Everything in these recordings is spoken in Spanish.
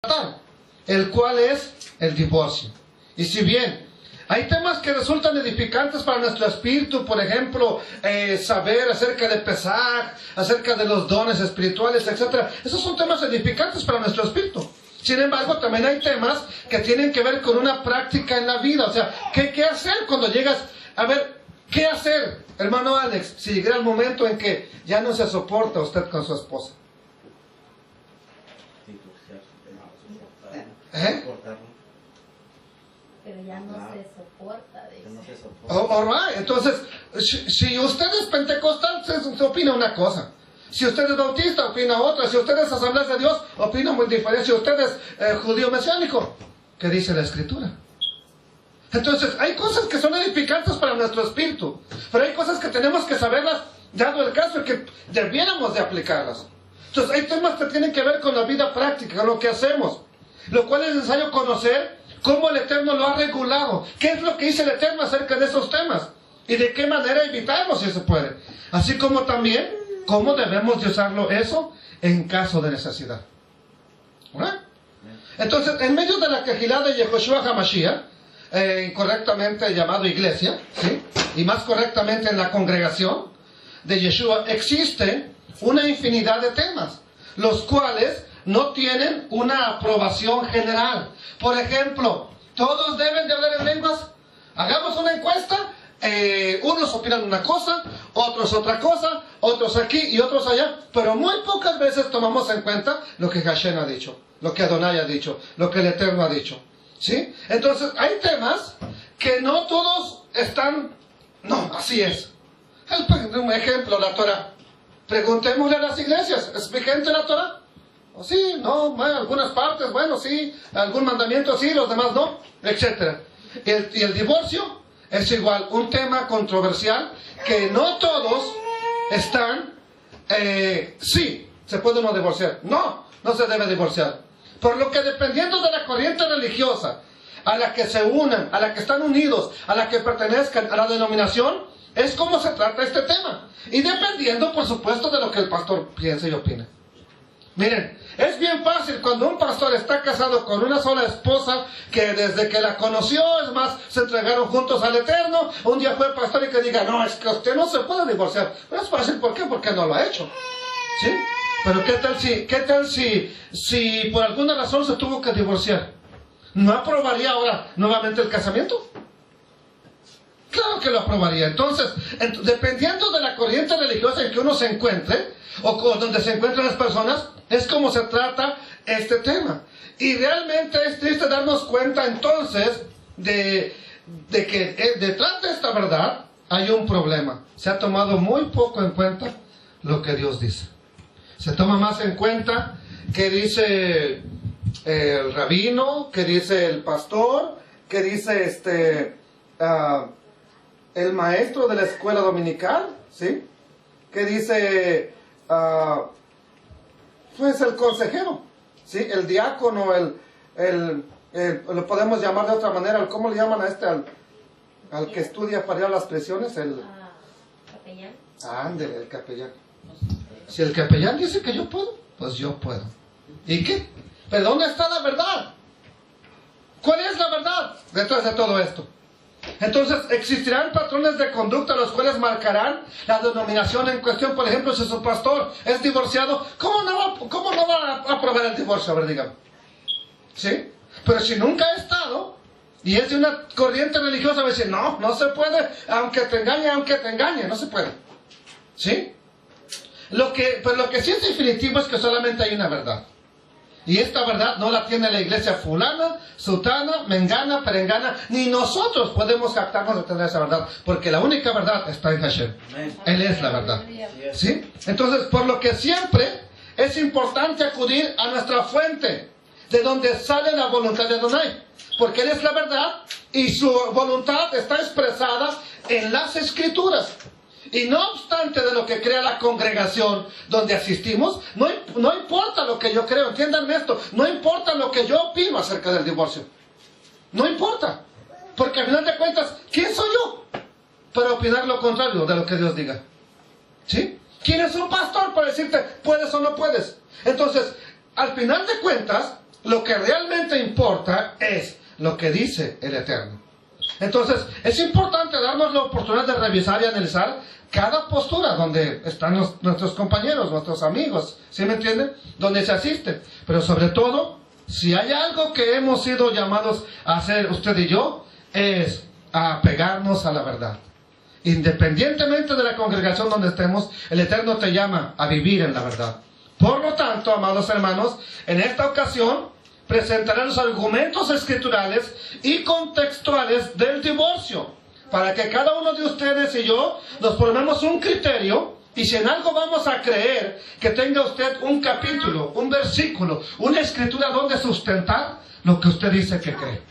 tratar, el cual es el divorcio. Y si bien hay temas que resultan edificantes para nuestro espíritu, por ejemplo, saber acerca de Pesaj, acerca de los dones espirituales, etc. Esos son temas edificantes para nuestro espíritu. Sin embargo, también hay temas que tienen que ver con una práctica en la vida. O sea, ¿qué hacer cuando llegas a ver? ¿Qué hacer, hermano Alex, si llegara el momento en que ya no se soporta usted con su esposa? Pero ya no se soporta. All right. Entonces, si usted es pentecostal, se opina una cosa. Si usted es bautista, opina otra. Si usted es Asamblea de Dios, opina muy diferente. Si usted es judío mesiánico, ¿qué dice la Escritura? Entonces, hay cosas que son edificantes para nuestro espíritu, pero hay cosas que tenemos que saberlas, dado el caso que debiéramos de aplicarlas. Entonces, hay temas que tienen que ver con la vida práctica, con lo que hacemos, lo cual es necesario conocer cómo el Eterno lo ha regulado, qué es lo que dice el Eterno acerca de esos temas, y de qué manera evitarlos si se puede, así como también cómo debemos de usarlo eso en caso de necesidad. ¿Verdad? Entonces, en medio de la quejilá de Yehoshua HaMashiach, incorrectamente llamado iglesia, ¿sí? Y más correctamente en la congregación de Yeshua, existe una infinidad de temas, los cuales no tienen una aprobación general. Por ejemplo, ¿todos deben de hablar en lenguas? Hagamos una encuesta, unos opinan una cosa, otros otra cosa, otros aquí y otros allá, pero muy pocas veces tomamos en cuenta lo que Hashem ha dicho, lo que Adonai ha dicho, lo que el Eterno ha dicho. ¿Sí? Entonces, hay temas que no todos están... No, así es. Un ejemplo, la Torah. Preguntémosle a las iglesias, ¿es vigente la Torah? ¿O sí? No, bueno, algunas partes, bueno, sí, algún mandamiento sí, los demás no, etc. Y el divorcio es igual, un tema controversial que no todos están... sí, se puede uno divorciar. No, no se debe divorciar. Por lo que dependiendo de la corriente religiosa a la que se unan, a la que están unidos, a la que pertenezcan a la denominación, es como se trata este tema. Y dependiendo, por supuesto, de lo que el pastor piense y opine. Miren, es bien fácil cuando un pastor está casado con una sola esposa, que desde que la conoció, es más, se entregaron juntos al Eterno, un día fue pastor y que diga, no, es que usted no se puede divorciar. Pero es fácil, ¿por qué? Porque no lo ha hecho. ¿Sí? Pero ¿qué tal si por alguna razón se tuvo que divorciar? ¿No aprobaría ahora nuevamente el casamiento? Claro que lo aprobaría. Entonces, dependiendo de la corriente religiosa en que uno se encuentre, o donde se encuentran las personas, es como se trata este tema. Y realmente es triste darnos cuenta entonces de que detrás de esta verdad hay un problema. Se ha tomado muy poco en cuenta lo que Dios dice. Se toma más en cuenta qué dice el rabino, qué dice el pastor, qué dice el maestro de la escuela dominical, ¿sí? Qué dice pues el consejero, ¿sí? El diácono, lo podemos llamar de otra manera, ¿cómo le llaman a al que estudia para ir a las prisiones? Capellán. Ándele, el capellán. Si el capellán dice que yo puedo, pues yo puedo. ¿Y qué? ¿Pero dónde está la verdad? ¿Cuál es la verdad detrás de todo esto? Entonces, existirán patrones de conducta los cuales marcarán la denominación en cuestión. Por ejemplo, si su pastor es divorciado, ¿cómo no va a aprobar el divorcio? A ver, dígame. ¿Sí? Pero si nunca ha estado y es de una corriente religiosa, va a decir, no se puede, aunque te engañe, no se puede. ¿Sí? Pero lo que sí es definitivo es que solamente hay una verdad. Y esta verdad no la tiene la iglesia fulana, sutana, mengana, perengana, ni nosotros podemos jactarnos de tener esa verdad, porque la única verdad está en Hashem. Él es la verdad. ¿Sí? Entonces, por lo que siempre es importante acudir a nuestra fuente, de donde sale la voluntad de Adonai, porque Él es la verdad y su voluntad está expresada en las Escrituras. Y no obstante de lo que crea la congregación donde asistimos, no importa lo que yo creo, entiéndanme esto, no importa lo que yo opino acerca del divorcio. No importa. Porque al final de cuentas, ¿quién soy yo para opinar lo contrario de lo que Dios diga? ¿Sí? ¿Quién es un pastor para decirte puedes o no puedes? Entonces, al final de cuentas, Lo que realmente importa es lo que dice el Eterno. Entonces, es importante darnos la oportunidad de revisar y analizar cada postura donde están nuestros compañeros, nuestros amigos, ¿sí me entienden? Donde se asiste. Pero sobre todo, si hay algo que hemos sido llamados a hacer usted y yo, es a apegarnos a la verdad. Independientemente de la congregación donde estemos, el Eterno te llama a vivir en la verdad. Por lo tanto, amados hermanos, en esta ocasión presentaré los argumentos escriturales y contextuales del divorcio, para que cada uno de ustedes y yo nos ponemos un criterio, y si en algo vamos a creer, que tenga usted un capítulo, un versículo, una escritura donde sustentar lo que usted dice que cree.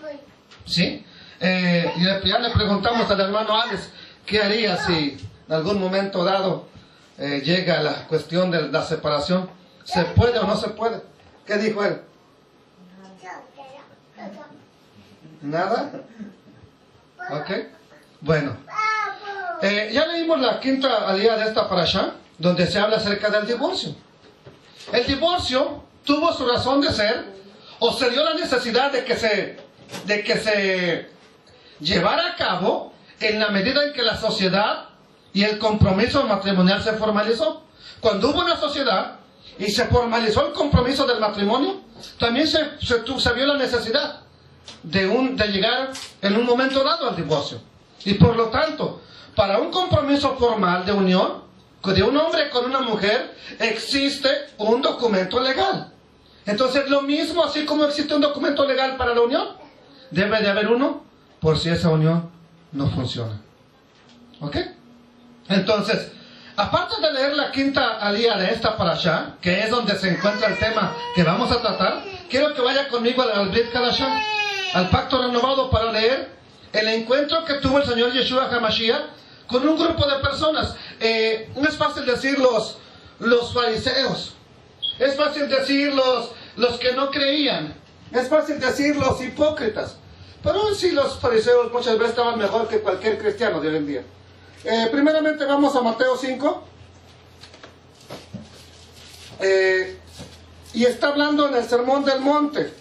¿Sí? Ya le preguntamos al hermano Alex, ¿qué haría si en algún momento dado llega la cuestión de la separación? ¿Se puede o no se puede? ¿Qué dijo él? ¿Nada? ¿Ok? Bueno. Ya leímos la quinta alía de esta parashá, donde se habla acerca del divorcio. El divorcio tuvo su razón de ser, o se dio la necesidad de que se llevara a cabo en la medida en que la sociedad y el compromiso matrimonial se formalizó. Cuando hubo una sociedad y se formalizó el compromiso del matrimonio, también se vio la necesidad de llegar en un momento dado al divorcio. Y por lo tanto, para un compromiso formal de unión de un hombre con una mujer, existe un documento legal. Entonces, lo mismo, así como existe un documento legal para la unión, debe de haber uno por si esa unión no funciona. ¿Ok? Entonces, aparte de leer la quinta alía de esta parashá, que es donde se encuentra el tema que vamos a tratar, quiero que vaya conmigo al Brit Hadashah, al pacto renovado, para leer el encuentro que tuvo el Señor Yeshua HaMashiach con un grupo de personas. No es fácil decir los fariseos, es fácil decir los que no creían, es fácil decir los hipócritas, pero sí, los fariseos muchas veces estaban mejor que cualquier cristiano de hoy en día. Primeramente vamos a Mateo 5, y está hablando en el Sermón del Monte,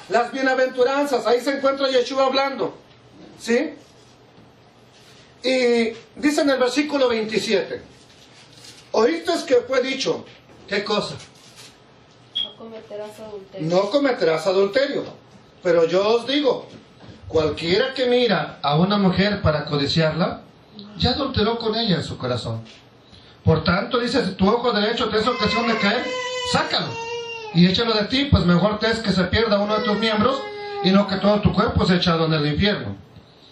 las bienaventuranzas. Ahí se encuentra Yeshua hablando, ¿sí? Y dice en el versículo 27, oíste que fue dicho, ¿qué cosa? No cometerás adulterio. No cometerás adulterio. Pero yo os digo, cualquiera que mira a una mujer para codiciarla, ya adulteró con ella en su corazón. Por tanto, dice, si tu ojo derecho te es ocasión de caer, sácalo y échalo de ti, pues mejor te es que se pierda uno de tus miembros y no que todo tu cuerpo sea echado en el infierno.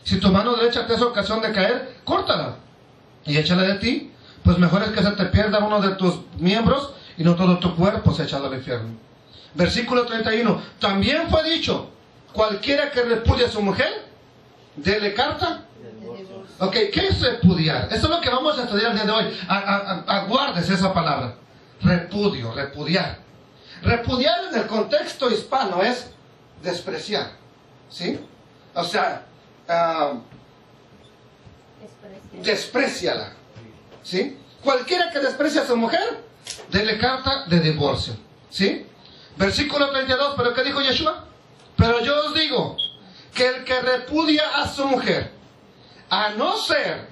Si tu mano derecha te es ocasión de caer, córtala y échala de ti, pues mejor es que se te pierda uno de tus miembros y no todo tu cuerpo sea echado al infierno. Versículo 31, también fue dicho, cualquiera que repudie a su mujer, dele carta. Ok, ¿qué es repudiar? Eso es lo que vamos a estudiar el día de hoy. Aguárdese esa palabra. Repudio, repudiar. Repudiar en el contexto hispano es despreciar. ¿Sí? O sea, despreciala. ¿Sí? Cualquiera que desprecie a su mujer, dele carta de divorcio. ¿Sí? Versículo 32, ¿pero qué dijo Yeshua? Pero yo os digo que el que repudia a su mujer, a no ser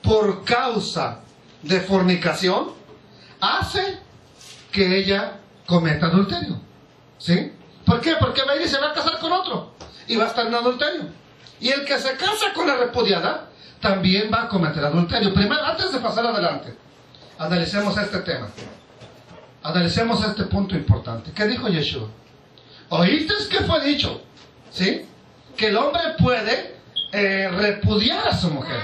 por causa de fornicación, hace que ella cometa adulterio. ¿Sí? ¿Por qué? Porque va a ir y se va a casar con otro y va a estar en adulterio. Y el que se casa con la repudiada también va a cometer adulterio. Primero, antes de pasar adelante, analicemos este tema. Analicemos este punto importante. ¿Qué dijo Yeshua? ¿Oíste que fue dicho? ¿Sí? Que el hombre puede repudiar a su mujer.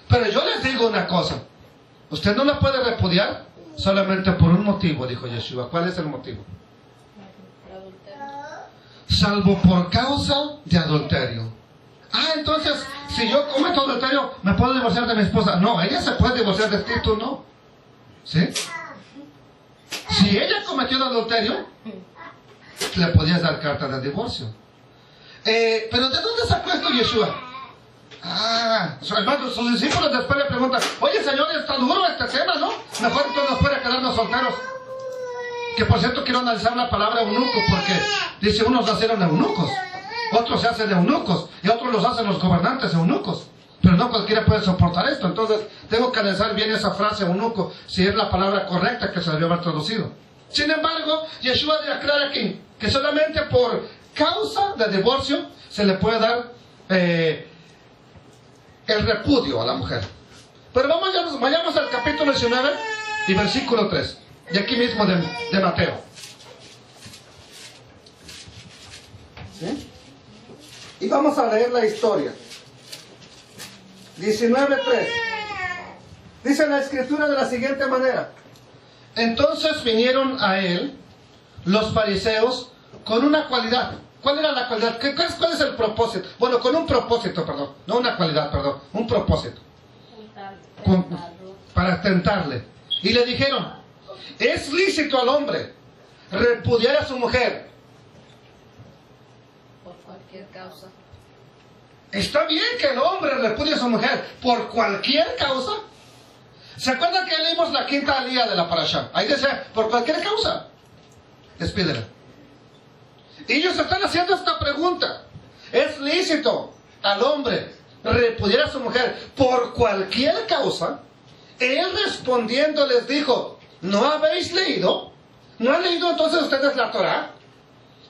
Pero yo les digo una cosa. Usted no la puede repudiar solamente por un motivo, dijo Yeshua. ¿Cuál es el motivo? Salvo por causa de adulterio. Entonces, si yo cometo adulterio, ¿me puedo divorciar de mi esposa? No, ella se puede divorciar de ti, tú no. ¿Sí? Si ella cometió el adulterio, le podías dar carta de divorcio. Pero ¿de dónde sacó esto Yeshua? Hermanos, sus discípulos después le preguntan, oye Señor, está duro este tema, ¿no? Mejor entonces nos puede quedarnos solteros. Que por cierto quiero analizar la palabra eunuco, porque dice unos nacieron eunucos, otros se hacen eunucos y otros los hacen los gobernantes eunucos. Pero no cualquiera puede soportar esto. Entonces tengo que analizar bien esa frase eunuco, si es la palabra correcta que se debió haber traducido. Sin embargo, Yeshua aclara aquí que solamente por causa de divorcio se le puede dar el repudio a la mujer. Pero vayamos al capítulo 19 y versículo 3. De aquí mismo de Mateo. ¿Sí? Y vamos a leer la historia. 19:3. Dice la escritura de la siguiente manera. Entonces vinieron a él los fariseos con una cualidad. ¿Cuál era la cualidad? ¿Cuál es el propósito? Bueno, con un propósito, perdón. No una cualidad, perdón. Un propósito. Para tentarle. Y le dijeron, ¿es lícito al hombre repudiar a su mujer? Por cualquier causa. ¿Está bien que el hombre repudie a su mujer por cualquier causa? ¿Se acuerdan que leímos la quinta alía de la parashá? Ahí decía, por cualquier causa. Despídela. Y ellos están haciendo esta pregunta. ¿Es lícito al hombre repudiar a su mujer por cualquier causa? Él respondiendo les dijo, ¿no habéis leído? ¿No han leído entonces ustedes la Torá?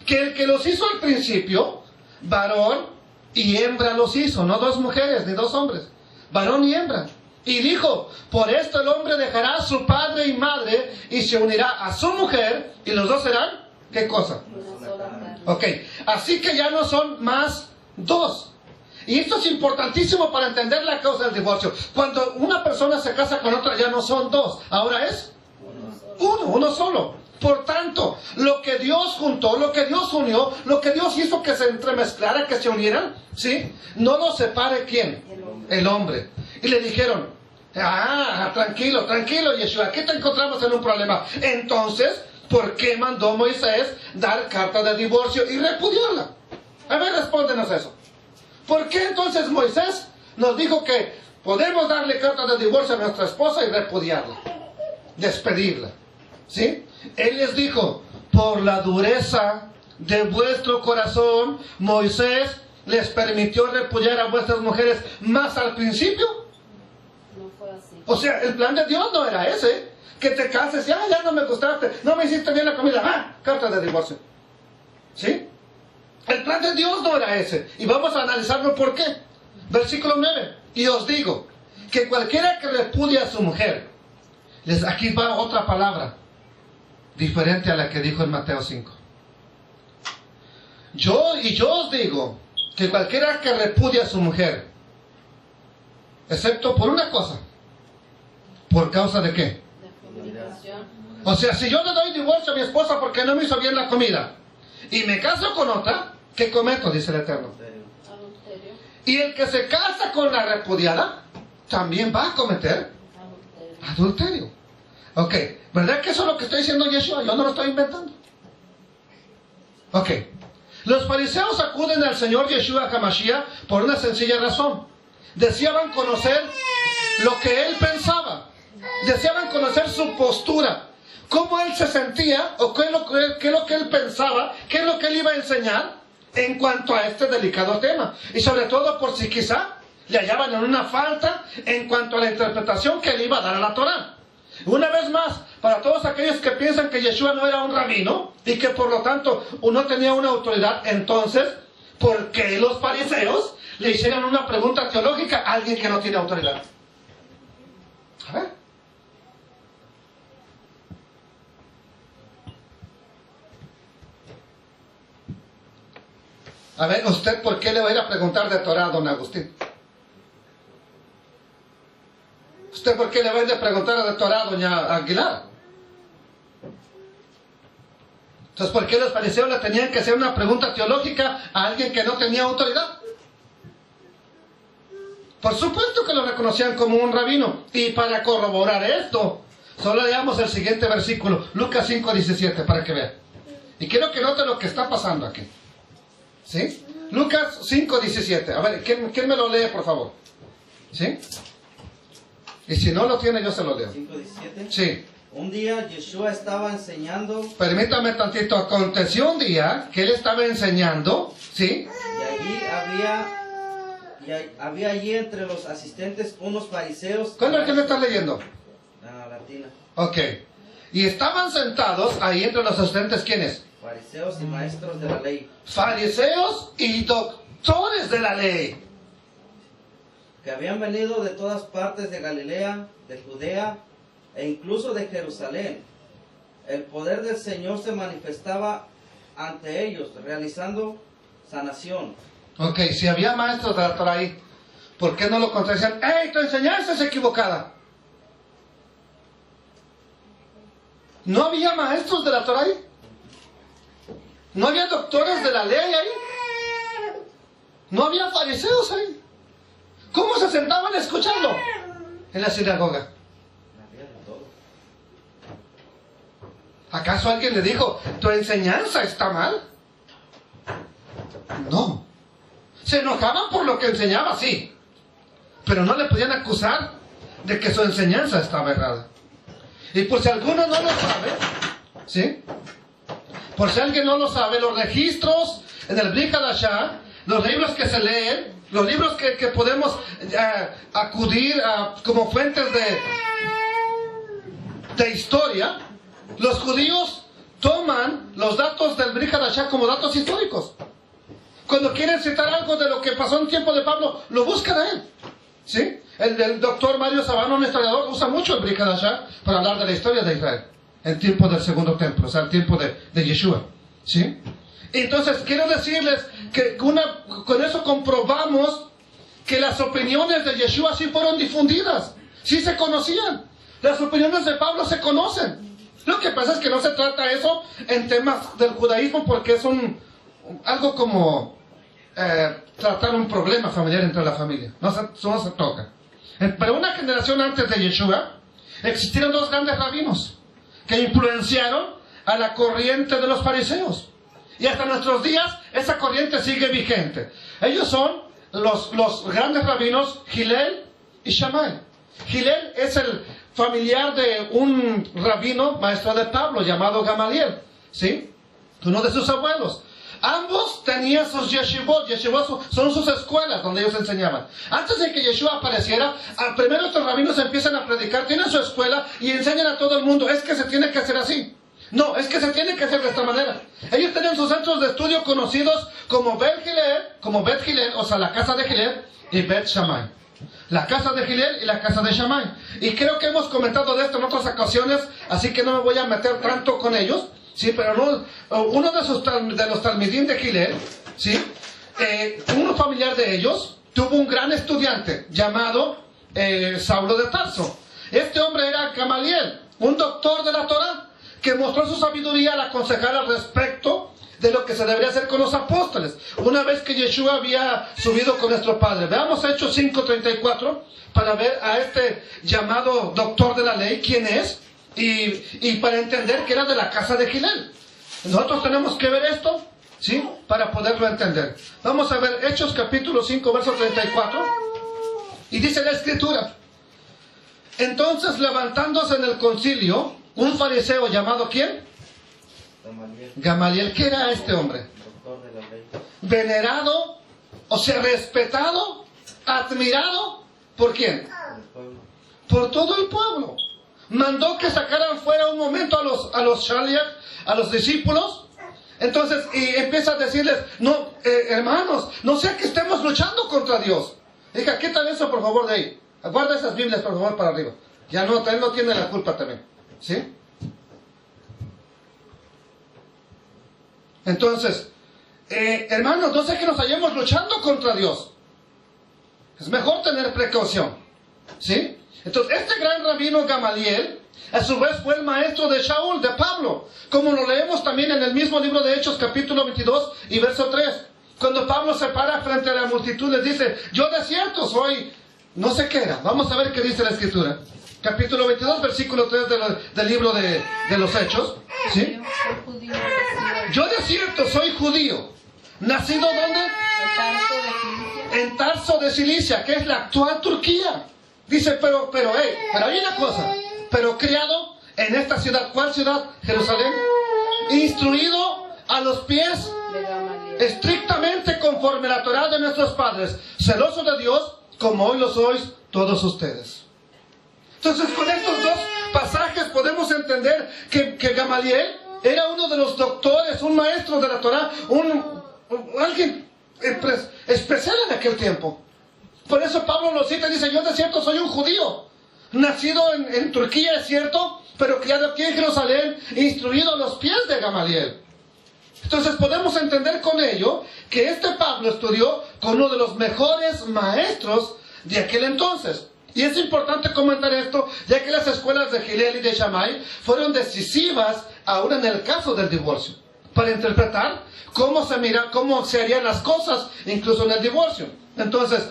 Que el que los hizo al principio, varón y hembra los hizo, no dos mujeres ni dos hombres, varón y hembra. Y dijo, por esto el hombre dejará a su padre y madre y se unirá a su mujer y los dos serán, ¿qué cosa? Ok, así que ya no son más dos. Y esto es importantísimo para entender la causa del divorcio. Cuando una persona se casa con otra ya no son dos, ahora es uno solo. Por tanto, lo que Dios juntó, lo que Dios unió, lo que Dios hizo que se entremezclara, que se unieran, ¿sí? No lo separe ¿quién? El hombre. Y le dijeron, tranquilo, Yeshua, aquí te encontramos en un problema. Entonces, ¿por qué mandó Moisés dar carta de divorcio y repudiarla? A ver, respóndenos eso. ¿Por qué entonces Moisés nos dijo que podemos darle carta de divorcio a nuestra esposa y repudiarla? Despedirla. ¿Sí? Él les dijo, por la dureza de vuestro corazón, Moisés les permitió repudiar a vuestras mujeres más al principio. No fue así. O sea, el plan de Dios no era ese. Que te cases y, ya no me gustaste, no me hiciste bien la comida, carta de divorcio. ¿Sí? El plan de Dios no era ese. Y vamos a analizarlo por qué. Versículo 9. Y os digo, que cualquiera que repudie a su mujer, aquí va otra palabra, diferente a la que dijo en Mateo 5. Yo os digo, que cualquiera que repudie a su mujer, excepto por una cosa, ¿por causa de qué? O sea, si yo le doy divorcio a mi esposa porque no me hizo bien la comida y me caso con otra, ¿qué cometo? Dice el Eterno. Adulterio. Y el que se casa con la repudiada también va a cometer adulterio. Ok, ¿verdad que eso es lo que estoy diciendo Yeshua? Yo no lo estoy inventando. Ok, los fariseos acuden al Señor Yeshua HaMashiach por una sencilla razón. Deseaban conocer lo que Él pensaba. Deseaban conocer su postura, cómo Él se sentía, o qué es lo que Él pensaba, qué es lo que Él iba a enseñar en cuanto a este delicado tema. Y sobre todo por si quizá le hallaban en una falta en cuanto a la interpretación que Él iba a dar a la Torá. Una vez más, para todos aquellos que piensan que Yeshua no era un rabino y que por lo tanto no tenía una autoridad, entonces, ¿por qué los fariseos le hicieron una pregunta teológica a alguien que no tiene autoridad? A ver. A ver, ¿usted por qué le va a ir a preguntar de Torah a don Agustín? ¿Usted por qué le va a ir a preguntar de Torah a doña Aguilar? Entonces, ¿por qué los fariseos le tenían que hacer una pregunta teológica a alguien que no tenía autoridad? Por supuesto que lo reconocían como un rabino. Y para corroborar esto, solo leamos el siguiente versículo, Lucas 5:17, para que vean. Y quiero que noten lo que está pasando aquí. ¿Sí? Lucas 5:17. A ver, ¿quién me lo lee, por favor? ¿Sí? Y si no lo tiene, yo se lo leo. 5:17. Sí. Un día Yeshua estaba enseñando Permítame tantito. Aconteció un día que él estaba enseñando, ¿sí? había allí entre los asistentes unos fariseos. ¿Cuál es el que me está leyendo? Latina. Ok. Y estaban sentados ahí entre los asistentes, ¿quiénes? Fariseos y maestros de la ley, Fariseos y doctores de la ley. que habían venido de todas partes de Galilea, de Judea e incluso de Jerusalén. El poder del Señor se manifestaba ante ellos, realizando sanación. Ok, si había maestros de la Torah ahí, ¿por qué no lo contradecían? ¡Ey, tu enseñanza es equivocada! ¿No había maestros de la Torah ahí? ¿No había doctores de la ley ahí? ¿No había fariseos ahí? ¿Cómo se sentaban a escucharlo? En la sinagoga. Había de todo. ¿Acaso alguien le dijo, tu enseñanza está mal? No. Se enojaban por lo que enseñaba, sí. Pero no le podían acusar de que su enseñanza estaba errada. Y por si alguno no lo sabe, ¿sí? Por si alguien no lo sabe, los registros en el Brit Hadashah, los libros que se leen, los libros que podemos acudir a, como fuentes de historia, los judíos toman los datos del Brit Hadashah como datos históricos. Cuando quieren citar algo de lo que pasó en tiempo de Pablo, lo buscan a él. ¿Sí? El doctor Mario Sabano, un historiador, usa mucho el Brit Hadashah para hablar de la historia de Israel. En tiempo del segundo templo, o sea, el tiempo de Yeshua. ¿Sí? Entonces, quiero decirles que con eso comprobamos que las opiniones de Yeshua sí fueron difundidas. Sí se conocían. Las opiniones de Pablo se conocen. Lo que pasa es que no se trata eso en temas del judaísmo porque es algo como tratar un problema familiar entre la familia. No se toca. Pero una generación antes de Yeshua existieron dos grandes rabinos que influenciaron a la corriente de los fariseos. Y hasta nuestros días esa corriente sigue vigente. Ellos son los grandes rabinos Hillel y Shammai. Hillel es el familiar de un rabino maestro de Pablo llamado Gamaliel, ¿sí? Uno de sus abuelos. Ambos tenían sus yeshivot. Yeshivot son sus escuelas donde ellos enseñaban. Antes de que Yeshua apareciera, primero estos rabinos empiezan a predicar, tienen su escuela y enseñan a todo el mundo. Es que se tiene que hacer así. No, es que se tiene que hacer de esta manera. Ellos tienen sus centros de estudio conocidos como Bet Hillel, o sea, la casa de Hillel, y Bet Shammai. La casa de Hillel y la casa de Shammai. Y creo que hemos comentado de esto en otras ocasiones, así que no me voy a meter tanto con ellos. Sí, pero no, uno de los talmidín de Hillel, ¿sí? Un familiar de ellos tuvo un gran estudiante llamado Saulo de Tarso. Este hombre era Gamaliel, un doctor de la Torah, que mostró su sabiduría al aconsejar al respecto de lo que se debería hacer con los apóstoles. Una vez que Yeshua había subido con nuestro Padre. Veamos Hechos 5:34 para ver a este llamado doctor de la ley, quién es. Y para entender que era de la casa de Hillel. Nosotros tenemos que ver esto, ¿sí? Para poderlo entender. Vamos a ver Hechos capítulo 5, verso 34. Y dice la escritura: entonces, levantándose en el concilio, un fariseo llamado ¿quién? Gamaliel. ¿Qué era este hombre? Doctor de la ley. Venerado, o sea, respetado, admirado, ¿por quién? Del pueblo. Por todo el pueblo. Mandó que sacaran fuera un momento a los shaliach, a los discípulos. Entonces, y empieza a decirles: no, hermanos, no sea que estemos luchando contra Dios. Diga, quítale eso por favor de ahí. Guarda esas Biblias por favor para arriba. Ya no, él no tiene la culpa también. ¿Sí? Entonces, hermanos, no sé que nos hallemos luchando contra Dios. Es mejor tener precaución. ¿Sí? Entonces, este gran rabino Gamaliel, a su vez fue el maestro de Shaul, de Pablo, como lo leemos también en el mismo libro de Hechos, capítulo 22 y verso 3. Cuando Pablo se para frente a la multitud, les dice: yo de cierto soy, no sé qué era. Vamos a ver qué dice la escritura. Capítulo 22, versículo 3 del libro de los Hechos. ¿Sí? Yo de cierto soy judío. ¿Nacido dónde? En Tarso de Cilicia, que es la actual Turquía. Dice, pero hay una cosa, pero criado en esta ciudad. ¿Cuál ciudad? Jerusalén. Instruido a los pies de Gamaliel. estrictamente conforme a la Torá de nuestros padres, celosos de Dios, como hoy lo sois todos ustedes. Entonces, con estos dos pasajes podemos entender que Gamaliel era uno de los doctores, un maestro de la Torá, alguien especial en aquel tiempo. Por eso Pablo lo cita y dice: yo de cierto soy un judío, nacido en Turquía, es cierto, pero criado aquí en Jerusalén, instruido a los pies de Gamaliel. Entonces podemos entender con ello que este Pablo estudió con uno de los mejores maestros de aquel entonces. Y es importante comentar esto, ya que las escuelas de Hillel y de Shammai fueron decisivas aún en el caso del divorcio, para interpretar cómo se harían las cosas, incluso en el divorcio. Entonces,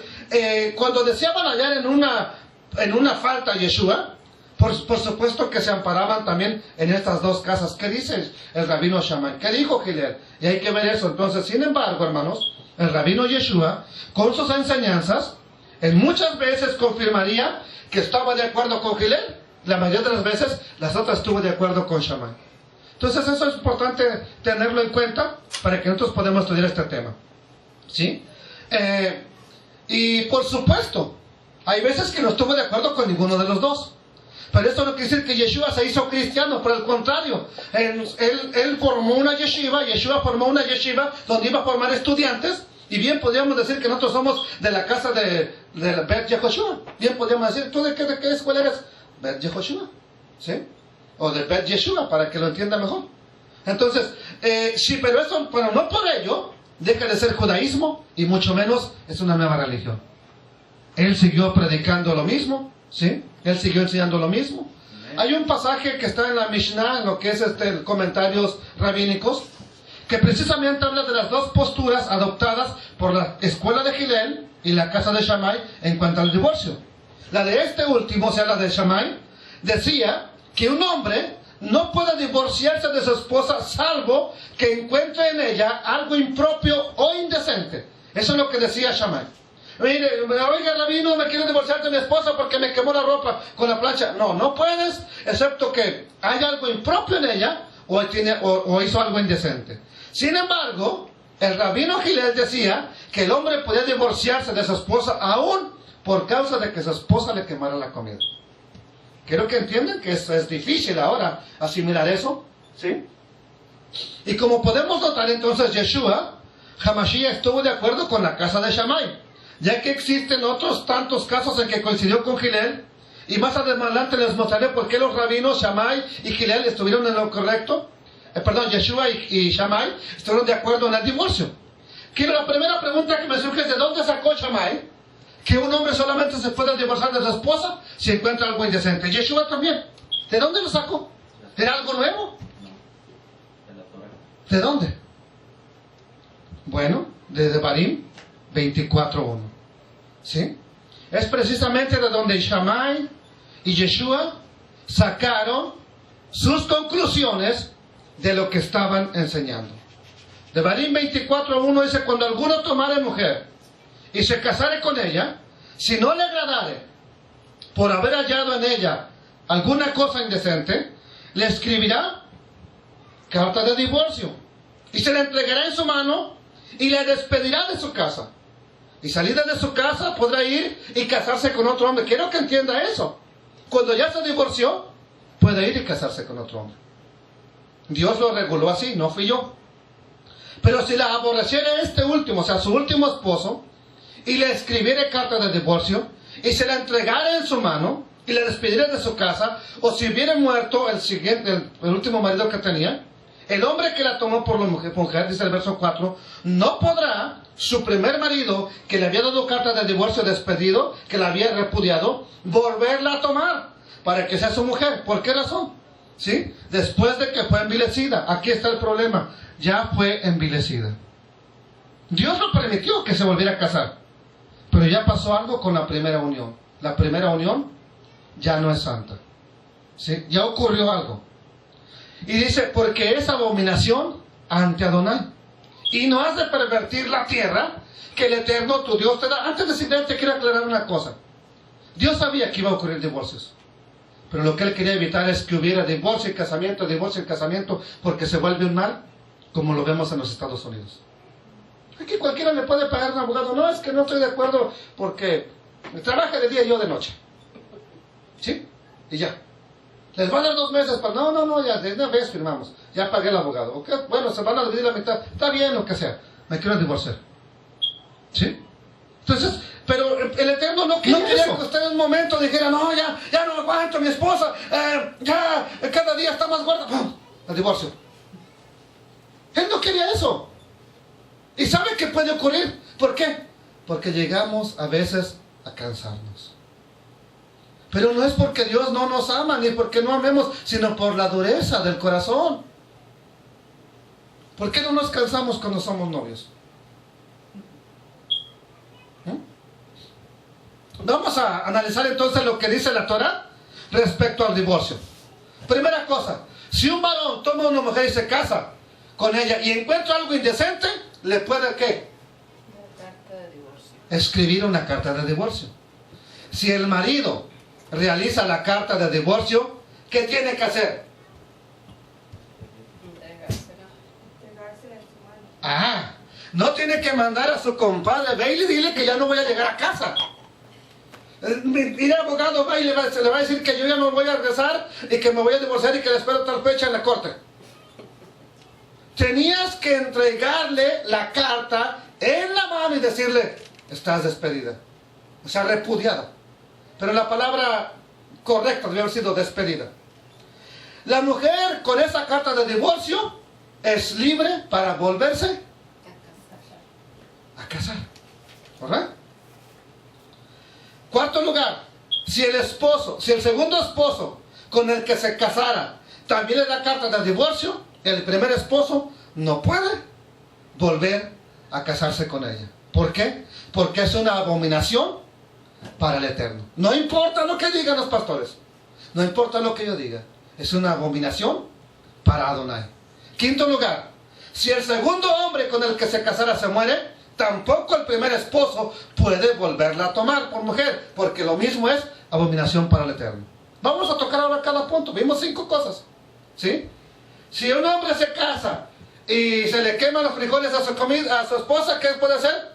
cuando deseaban hallar en una falta a Yeshua, por supuesto que se amparaban también en estas dos casas. ¿Qué dice el rabino Shammai? ¿Qué dijo Hillel? Y hay que ver eso. Entonces, sin embargo, hermanos, el rabino Yeshua, con sus enseñanzas, en muchas veces confirmaría que estaba de acuerdo con Hillel. La mayoría de las veces, las otras estuvo de acuerdo con Shammai. Entonces, eso es importante tenerlo en cuenta para que nosotros podamos estudiar este tema. ¿Sí? Y por supuesto, hay veces que no estuvo de acuerdo con ninguno de los dos. Pero esto no quiere decir que Yeshua se hizo cristiano, por el contrario. Él formó una yeshiva, Yeshua formó una yeshiva donde iba a formar estudiantes. Y bien podríamos decir que nosotros somos de la casa de Bet Yehoshua. Bien podríamos decir: ¿tú de qué escuela eres? Bet Yehoshua. ¿Sí? O de Bet Yeshua, para que lo entienda mejor. Entonces, sí, pero eso, bueno, no por ello deja de ser judaísmo, y mucho menos es una nueva religión. Él siguió predicando lo mismo, ¿sí? Él siguió enseñando lo mismo. Hay un pasaje que está en la Mishnah, en lo que es comentarios rabínicos, que precisamente habla de las dos posturas adoptadas por la escuela de Hillel y la casa de Shammai en cuanto al divorcio. La de este último, o sea, la de Shammai, decía que un hombre no puede divorciarse de su esposa salvo que encuentre en ella algo impropio o indecente. Eso es lo que decía Shammai. Mire, oiga, rabino, me quiero divorciar de mi esposa porque me quemó la ropa con la plancha. No, no puedes, excepto que haya algo impropio en ella o hizo algo indecente. Sin embargo, el rabino Hillel decía que el hombre podía divorciarse de su esposa aún por causa de que su esposa le quemara la comida. Quiero que entiendan que es difícil ahora asimilar eso, ¿sí? Y como podemos notar, entonces, Yeshua HaMashiach estuvo de acuerdo con la casa de Shammai, ya que existen otros tantos casos en que coincidió con Hillel, y más adelante les mostraré por qué los rabinos Shammai y Hillel estuvieron en lo correcto. Yeshua y Shammai estuvieron de acuerdo en el divorcio. La primera pregunta que me surge es: ¿de dónde sacó Shammai que un hombre solamente se puede divorciar de su esposa si encuentra algo indecente? Yeshua también. ¿De dónde lo sacó? ¿Era algo nuevo? ¿De dónde? Bueno, de Devarim 24:1. ¿Sí? Es precisamente de donde Shammai y Yeshua sacaron sus conclusiones de lo que estaban enseñando. Devarim 24:1 dice: cuando alguno tomare mujer y se casare con ella, si no le agradare por haber hallado en ella alguna cosa indecente, le escribirá carta de divorcio y se la entregará en su mano y le despedirá de su casa. Y salida de su casa podrá ir y casarse con otro hombre. Quiero que entienda eso. Cuando ya se divorció, puede ir y casarse con otro hombre. Dios lo reguló así, no fui yo. Pero si la aborreciera este último, o sea, su último esposo, y le escribiera carta de divorcio, y se la entregara en su mano, y le despidiera de su casa, o si hubiera muerto el último marido que tenía, el hombre que la tomó por mujer, dice el verso 4, no podrá su primer marido, que le había dado carta de divorcio despedido, que la había repudiado, volverla a tomar, para que sea su mujer. ¿Por qué razón? ¿Sí? Después de que fue envilecida. Aquí está el problema: ya fue envilecida. Dios lo permitió que se volviera a casar, pero ya pasó algo con la primera unión. La primera unión ya no es santa, ¿sí? Ya ocurrió algo. Y dice: porque es abominación ante Adonai, y no has de pervertir la tierra que el Eterno tu Dios te da. Antes de simplemente quiero aclarar una cosa. Dios sabía que iba a ocurrir divorcios, Pero lo que él quería evitar es que hubiera divorcio y casamiento, porque se vuelve un mal, como lo vemos en los Estados Unidos. Aquí cualquiera le puede pagar a un abogado. No, es que no estoy de acuerdo porque trabaja de día y yo de noche. ¿Sí? Y ya. Les van a dar 2 meses para... No, ya de una vez firmamos. Ya pagué el abogado. ¿Okay? Bueno, se van a dividir la mitad. Está bien, lo que sea. Me quiero divorciar. ¿Sí? Entonces, pero el Eterno no quería que usted en un momento dijera, no, ya no aguanto a mi esposa, ya cada día está más gorda. ¡Pum! El divorcio. Él no quería eso. ¿Y sabe qué puede ocurrir? ¿Por qué? Porque llegamos a veces a cansarnos. Pero no es porque Dios no nos ama, ni porque no amemos, sino por la dureza del corazón. ¿Por qué no nos cansamos cuando somos novios? Vamos a analizar entonces lo que dice la Torah respecto al divorcio. Primera cosa, si un varón toma a una mujer y se casa con ella y encuentra algo indecente, le puede ¿qué? Carta de divorcio. Escribir una carta de divorcio. Si el marido realiza la carta de divorcio, ¿qué tiene que hacer? Entregársela en su mano. No tiene que mandar a su compadre, ve y dile que ya no voy a llegar a casa. El abogado va y le va a decir que yo ya no voy a regresar y que me voy a divorciar y que le espero tal fecha en la corte. Tenías que entregarle la carta en la mano y decirle, estás despedida. O sea, repudiada. Pero la palabra correcta debe haber sido despedida. La mujer con esa carta de divorcio es libre para volverse a casar. ¿Verdad? Cuarto lugar, si el segundo esposo con el que se casara también le da carta de divorcio, el primer esposo no puede volver a casarse con ella. ¿Por qué? Porque es una abominación para el Eterno. No importa lo que digan los pastores, no importa lo que yo diga, es una abominación para Adonai. Quinto lugar, si el segundo hombre con el que se casara se muere, tampoco el primer esposo puede volverla a tomar por mujer, porque lo mismo es abominación para el Eterno. Vamos a tocar ahora cada punto. Vimos 5 cosas, ¿sí? Si un hombre se casa y se le queman los frijoles a su esposa, ¿qué puede hacer?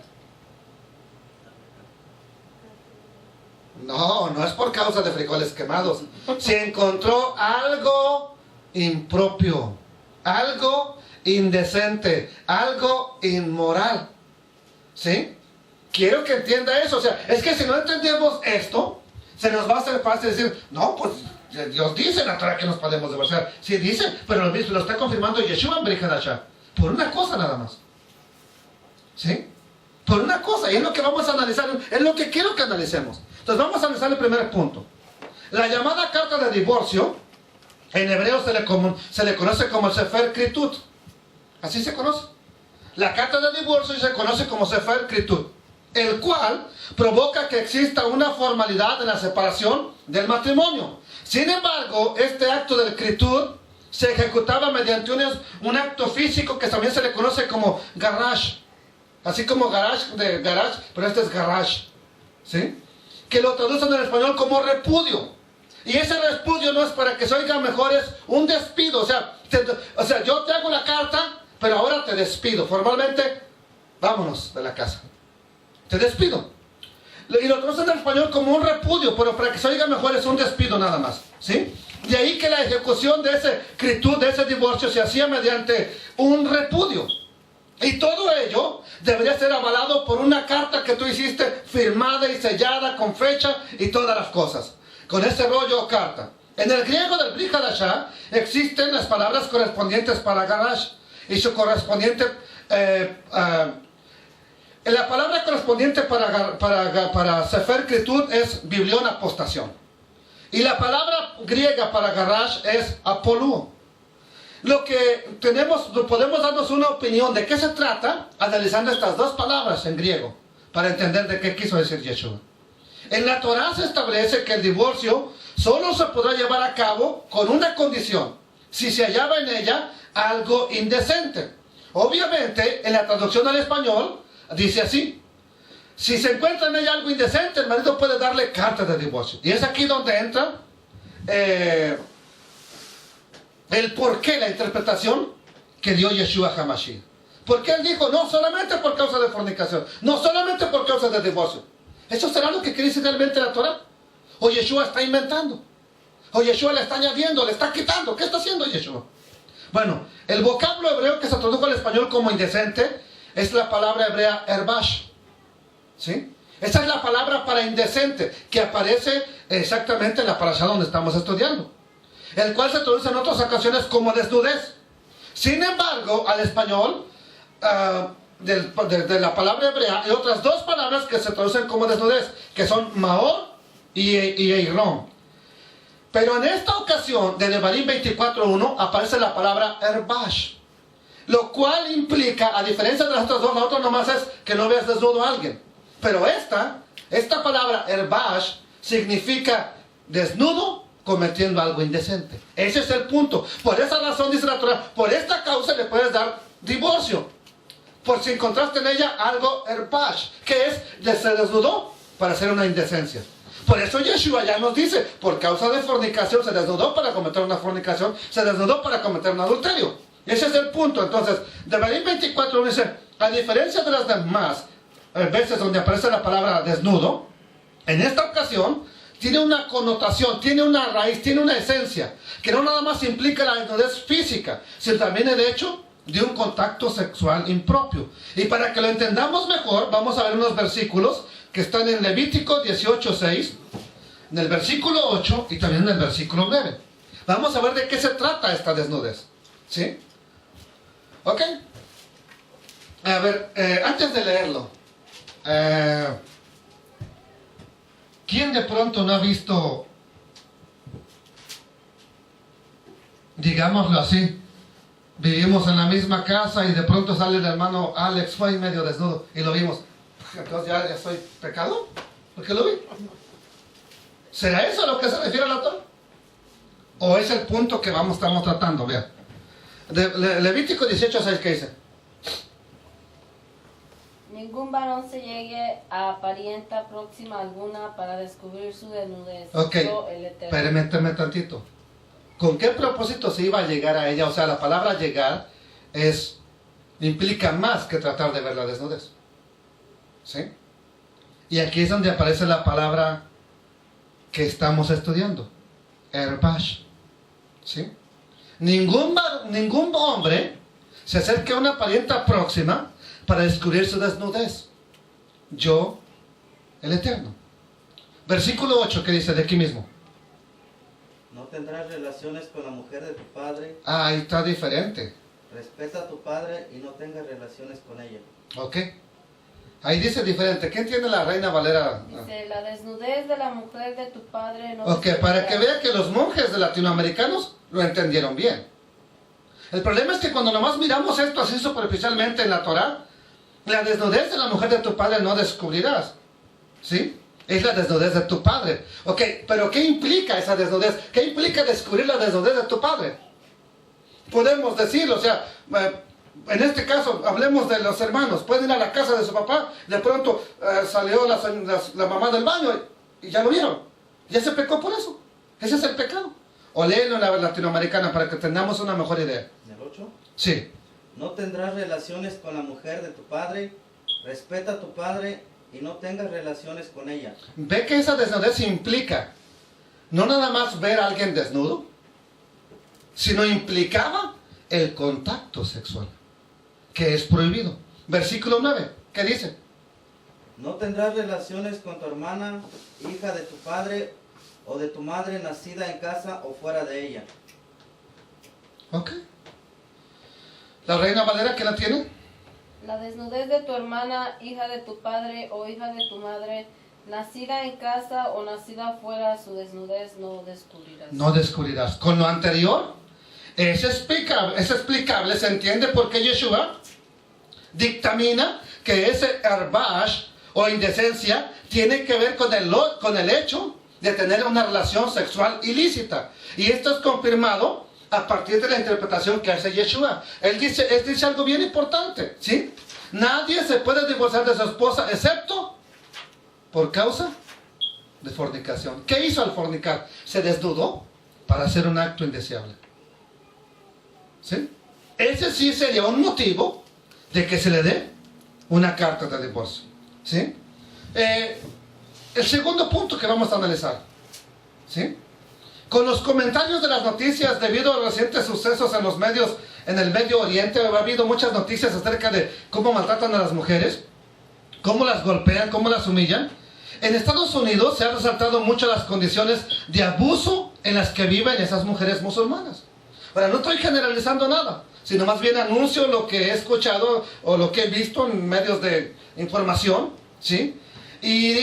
No es por causa de frijoles quemados. Si encontró algo impropio, algo indecente, algo inmoral, ¿sí? Quiero que entienda eso. O sea, es que si no entendemos esto, se nos va a hacer fácil decir, no, pues Dios dice en la Torah que nos podemos divorciar. Sí dice, pero lo está confirmando Yeshua en Brit Hadashah. Por una cosa nada más. ¿Sí? Por una cosa. Y es lo que vamos a analizar. Es lo que quiero que analicemos. Entonces vamos a analizar el primer punto. La llamada carta de divorcio, en hebreo se le conoce como el Sefer Kritut. Así se conoce. La carta de divorcio se conoce como Sefer Kritut, el cual provoca que exista una formalidad en la separación del matrimonio. Sin embargo, este acto del Kritut se ejecutaba mediante un acto físico que también se le conoce como garage. Así como garage, pero este es garage, ¿sí? Que lo traducen en español como repudio. Y ese repudio no es para que se oiga mejor, es un despido. O sea, yo te hago la carta, pero ahora te despido. Formalmente, vámonos de la casa. Te despido. Y lo traducen en español como un repudio, pero para que se oiga mejor es un despido nada más, ¿sí? De ahí que la ejecución de ese Kritut, de ese divorcio, se hacía mediante un repudio. Y todo ello debería ser avalado por una carta que tú hiciste, firmada y sellada con fecha y todas las cosas. Con ese rollo o carta. En el griego del Brit Hadashah existen las palabras correspondientes para garage y su correspondiente... la palabra correspondiente para Sefer Kritut es biblión apostación. Y la palabra griega para garage es apolúo. Lo que podemos darnos una opinión de qué se trata analizando estas dos palabras en griego para entender de qué quiso decir Yeshua. En la Torah se establece que el divorcio solo se podrá llevar a cabo con una condición: si se hallaba en ella algo indecente. Obviamente, en la traducción al español dice así: si se encuentra en ella algo indecente, el marido puede darle carta de divorcio. Y es aquí donde entra el por qué, la interpretación que dio Yeshua HaMashiach. Porque él dijo, no solamente por causa de fornicación, no solamente por causa de divorcio. ¿Eso será lo que quiere decir realmente la Torah? ¿O Yeshua está inventando? ¿O Yeshua le está añadiendo, le está quitando? ¿Qué está haciendo Yeshua? Bueno, el vocablo hebreo que se tradujo al español como indecente es la palabra hebrea herbash. ¿Sí? Esa es la palabra para indecente que aparece exactamente en la parashá donde estamos estudiando, el cual se traduce en otras ocasiones como desnudez. Sin embargo, al español, de la palabra hebrea, hay otras dos palabras que se traducen como desnudez, que son maor y eirón. Pero en esta ocasión, de Devarim 24:1, aparece la palabra herbash, lo cual implica, a diferencia de las otras dos, la otra nomás es que no veas desnudo a alguien. Pero esta palabra herbash significa desnudo cometiendo algo indecente. Ese es el punto. Por esa razón dice la Torah, por esta causa le puedes dar divorcio, por si encontraste en ella algo herbash, que es, se desnudó para hacer una indecencia. Por eso Yeshua ya nos dice, por causa de fornicación, se desnudó para cometer una fornicación, se desnudó para cometer un adulterio. Ese es el punto. Entonces, Devarim 24 dice, a diferencia de las demás veces donde aparece la palabra desnudo, en esta ocasión tiene una connotación, tiene una raíz, tiene una esencia, que no nada más implica la desnudez física, sino también el hecho de un contacto sexual impropio. Y para que lo entendamos mejor, vamos a ver unos versículos que están en Levítico 18:6, en el versículo 8 y también en el versículo 9. Vamos a ver de qué se trata esta desnudez. ¿Sí? ¿Ok? A ver, antes de leerlo, ¿quién de pronto no ha visto, digámoslo así, vivimos en la misma casa y de pronto sale el hermano Alex, fue ahí medio desnudo y lo vimos? Entonces ya soy pecado, porque lo vi. ¿Será eso a lo que se refiere a la Torah? ¿O es el punto que estamos tratando? Vean. Levítico 18:6, ¿qué dice? Ningún varón se llegue a parienta próxima alguna para descubrir su desnudez. Ok, permíteme tantito. ¿Con qué propósito se iba a llegar a ella? O sea, la palabra llegar implica más que tratar de ver la desnudez. ¿Sí? Y aquí es donde aparece la palabra que estamos estudiando, herbash. ¿Sí? Ningún hombre se acerque a una parienta próxima para descubrir su desnudez. Yo, el Eterno. Versículo 8, que dice de aquí mismo. No tendrás relaciones con la mujer de tu padre. Ah, ahí está diferente. Respeta a tu padre y no tengas relaciones con ella. Ok. Ahí dice diferente. ¿Qué entiende la Reina Valera? Dice, la desnudez de la mujer de tu padre no. Ok, para que vea que los monjes de latinoamericanos lo entendieron bien. El problema es que cuando nomás miramos esto así superficialmente en la Torah, la desnudez de la mujer de tu padre no descubrirás. ¿Sí? Es la desnudez de tu padre. Ok, pero ¿qué implica esa desnudez? ¿Qué implica descubrir la desnudez de tu padre? Podemos decirlo, o sea, en este caso, hablemos de los hermanos. Pueden ir a la casa de su papá, de pronto salió la mamá del baño y ya lo vieron. Ya se pecó por eso. Ese es el pecado. O léelo en la latinoamericana para que tengamos una mejor idea. ¿El 8? Sí. No tendrás relaciones con la mujer de tu padre. Respeta a tu padre y no tengas relaciones con ella. Ve que esa desnudez implica no nada más ver a alguien desnudo, sino implicaba el contacto sexual, que es prohibido. Versículo 9, ¿qué dice? No tendrás relaciones con tu hermana, hija de tu padre o de tu madre nacida en casa o fuera de ella. Ok. ¿La Reina Valera qué la tiene? La desnudez de tu hermana, hija de tu padre o hija de tu madre, nacida en casa o nacida fuera, su desnudez no descubrirás. No descubrirás. Con lo anterior, es explicable, se entiende por qué Yeshua dictamina que ese herbash o indecencia tiene que ver con el hecho de tener una relación sexual ilícita. Y esto es confirmado a partir de la interpretación que hace Yeshua. Él dice algo bien importante, ¿sí? Nadie se puede divorciar de su esposa excepto por causa de fornicación. ¿Qué hizo al fornicar? Se desnudó para hacer un acto indeseable. ¿Sí? Ese sí sería un motivo de que se le dé una carta de divorcio. ¿Sí? El segundo punto que vamos a analizar. ¿Sí? Con los comentarios de las noticias debido a recientes sucesos en los medios, en el Medio Oriente, ha habido muchas noticias acerca de cómo maltratan a las mujeres, cómo las golpean, cómo las humillan. En Estados Unidos se han resaltado mucho las condiciones de abuso en las que viven esas mujeres musulmanas. Ahora, no estoy generalizando nada, sino más bien anuncio lo que he escuchado o lo que he visto en medios de información, ¿sí? Y